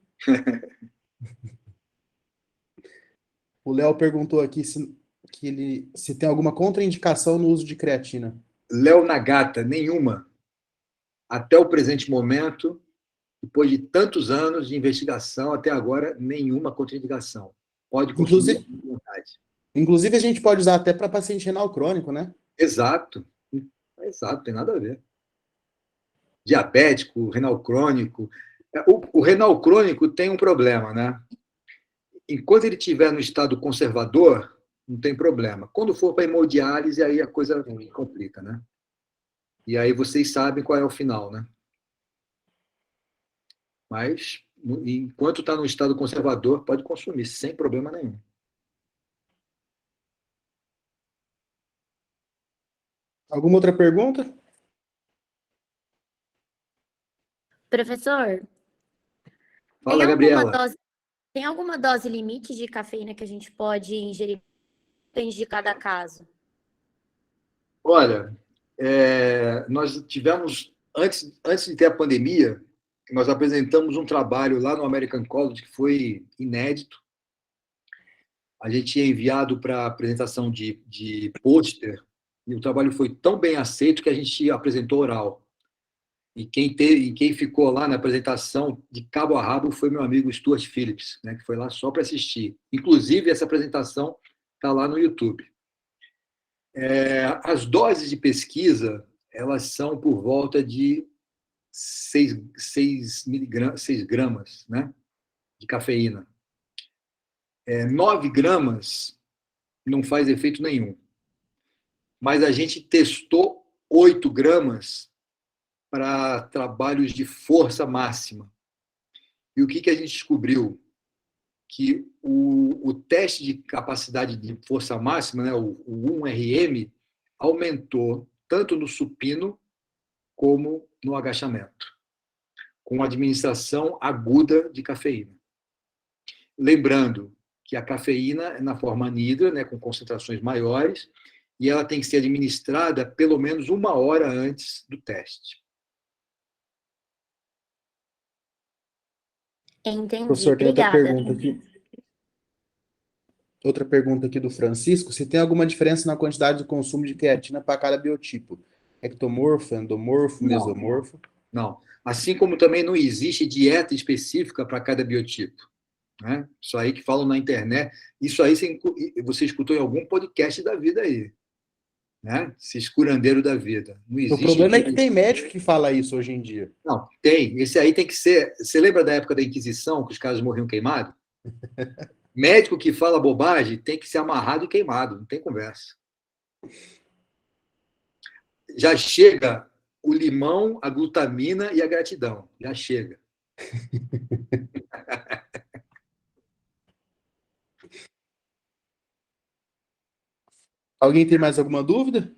O Léo perguntou aqui se tem alguma contraindicação no uso de creatina. Léo Nagata, nenhuma. Até o presente momento, depois de tantos anos de investigação, até agora, nenhuma contraindicação. Pode consumir à vontade. Inclusive, a gente pode usar até para paciente renal crônico, né? Exato. Exato, tem nada a ver. Diabético, renal crônico. O renal crônico tem um problema, né? Enquanto ele estiver no estado conservador, não tem problema. Quando for para hemodiálise, aí a coisa complica, né? E aí vocês sabem qual é o final, né? Mas, enquanto está no estado conservador, pode consumir, sem problema nenhum. Alguma outra pergunta? Professor, Fala, Gabriela. Tem alguma dose limite de cafeína que a gente pode ingerir? Depende de cada caso. Olha, nós tivemos, antes de ter a pandemia, nós apresentamos um trabalho lá no American College que foi inédito. A gente tinha enviado para apresentação de pôster, e o trabalho foi tão bem aceito que a gente apresentou oral. E quem ficou lá na apresentação de cabo a rabo foi meu amigo Stuart Phillips, né, que foi lá só para assistir. Inclusive, essa apresentação está lá no YouTube. As doses de pesquisa, elas são por volta de 6 gramas, né, de cafeína. 9 gramas não faz efeito nenhum. Mas a gente testou 8 gramas para trabalhos de força máxima. E o que a gente descobriu? Que o teste de capacidade de força máxima, né, o 1RM, aumentou tanto no supino como no agachamento, com administração aguda de cafeína. Lembrando que a cafeína é na forma anidra, né, com concentrações maiores, e ela tem que ser administrada pelo menos 1 hora antes do teste. Entendi, Professor, tem outra obrigada. pergunta aqui. Outra pergunta aqui do Francisco. Se tem alguma diferença na quantidade de consumo de creatina para cada biotipo? Ectomorfo, endomorfo, mesomorfo? Não. Assim como também não existe dieta específica para cada biotipo. Né? Isso aí que falam na internet. Isso aí você escutou em algum podcast da vida aí. Né? Esse curandeiro da vida. Não existe. O problema é que tem médico que fala isso hoje em dia. Não, tem. Esse aí tem que ser... Você lembra da época da Inquisição, que os caras morriam queimados? Médico que fala bobagem tem que ser amarrado e queimado. Não tem conversa. Já chega o limão, a glutamina e a gratidão. Já chega. Alguém tem mais alguma dúvida?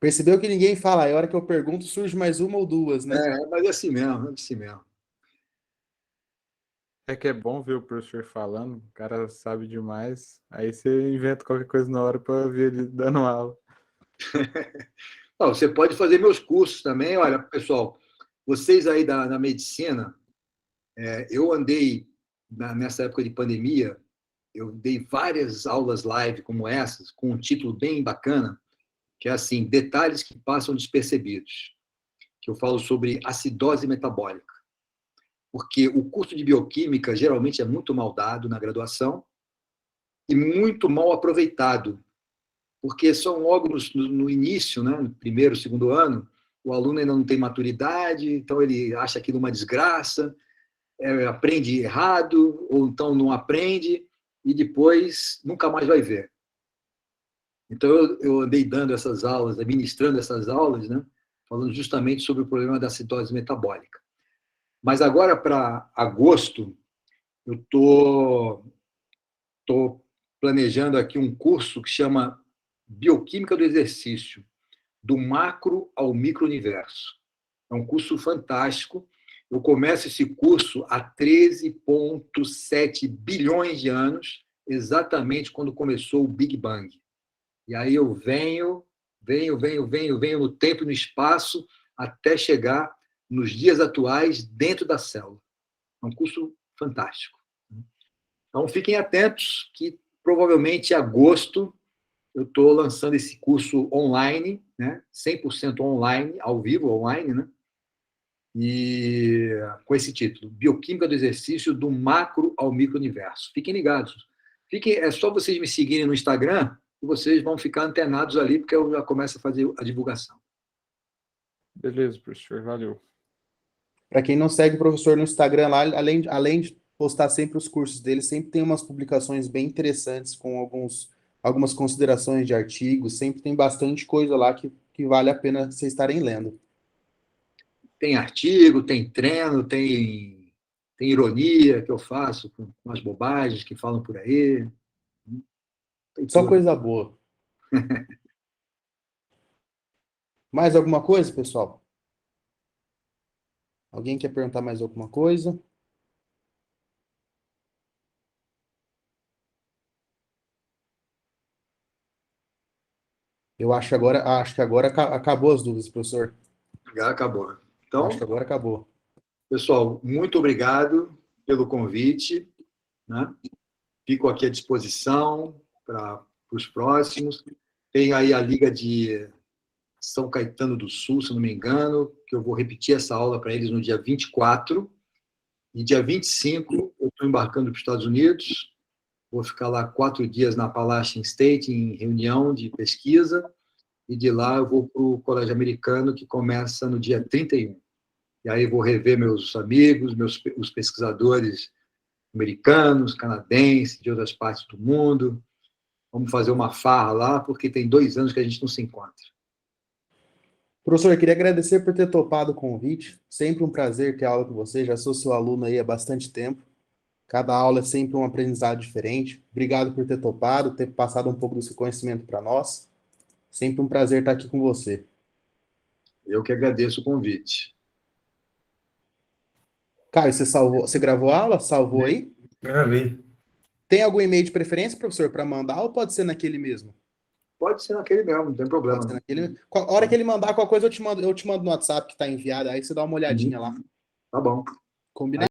Percebeu que ninguém fala, aí a hora que eu pergunto surge mais uma ou duas, né? Mas é assim mesmo, é assim mesmo. É que é bom ver o professor falando, o cara sabe demais. Aí você inventa qualquer coisa na hora para ver ele dando aula. Não, você pode fazer meus cursos também. Olha, pessoal, vocês aí da medicina, eu andei, nessa época de pandemia, eu dei várias aulas live como essas, com um título bem bacana, que é assim, Detalhes que Passam Despercebidos, que eu falo sobre acidose metabólica. Porque o curso de bioquímica geralmente é muito mal dado na graduação e muito mal aproveitado, porque são logo no início, né, no primeiro, segundo ano, o aluno ainda não tem maturidade, então ele acha aquilo uma desgraça, aprende errado, ou então não aprende, e depois nunca mais vai ver. Então, eu andei dando essas aulas, administrando essas aulas, né, falando justamente sobre o problema da acidose metabólica. Mas agora, para agosto, eu estou planejando aqui um curso que chama Bioquímica do Exercício, do macro ao micro-universo. É um curso fantástico. Eu começo esse curso há 13,7 bilhões de anos, exatamente quando começou o Big Bang. E aí eu venho no tempo e no espaço até chegar nos dias atuais dentro da célula. É um curso fantástico. Então, fiquem atentos que provavelmente em agosto eu estou lançando esse curso online, né? 100% online, ao vivo, online, né? E com esse título, Bioquímica do Exercício do Macro ao Micro-Universo. Fiquem ligados. É só vocês me seguirem no Instagram e vocês vão ficar antenados ali, porque eu já começo a fazer a divulgação. Beleza, professor, valeu. Para quem não segue o professor no Instagram lá, além de postar sempre os cursos dele, sempre tem umas publicações bem interessantes com algumas considerações de artigos, sempre tem bastante coisa lá que vale a pena vocês estarem lendo. Tem artigo, tem treino, tem ironia que eu faço com as bobagens que falam por aí. Só coisa boa. Mais alguma coisa, pessoal? Alguém quer perguntar mais alguma coisa? Eu acho que agora acabou as dúvidas, professor. Já acabou. Então, Acho que agora acabou. pessoal, muito obrigado pelo convite, né? Fico aqui à disposição para os próximos. Tem aí a Liga de São Caetano do Sul, se não me engano, que eu vou repetir essa aula para eles no dia 24. E dia 25 eu estou embarcando para os Estados Unidos. Vou ficar lá 4 dias na Appalachian State, em reunião de pesquisa. e de lá eu vou para o Colégio Americano, que começa no dia 31. E aí vou rever meus amigos, os pesquisadores americanos, canadenses, de outras partes do mundo. Vamos fazer uma farra lá, porque tem 2 anos que a gente não se encontra. Professor, eu queria agradecer por ter topado o convite. Sempre um prazer ter aula com você. Já sou seu aluno aí há bastante tempo. Cada aula é sempre um aprendizado diferente. Obrigado por ter topado, ter passado um pouco do seu conhecimento para nós. Sempre um prazer estar aqui com você. Eu que agradeço o convite. Caio, você gravou a aula? Salvou aí? Gravei. Tem algum e-mail de preferência, professor, para mandar ou pode ser naquele mesmo? Pode ser naquele mesmo, não tem problema. Pode ser naquele. A hora que ele mandar qualquer coisa, eu te mando no WhatsApp que está enviado. Aí você dá uma olhadinha lá. Tá bom. Combinado?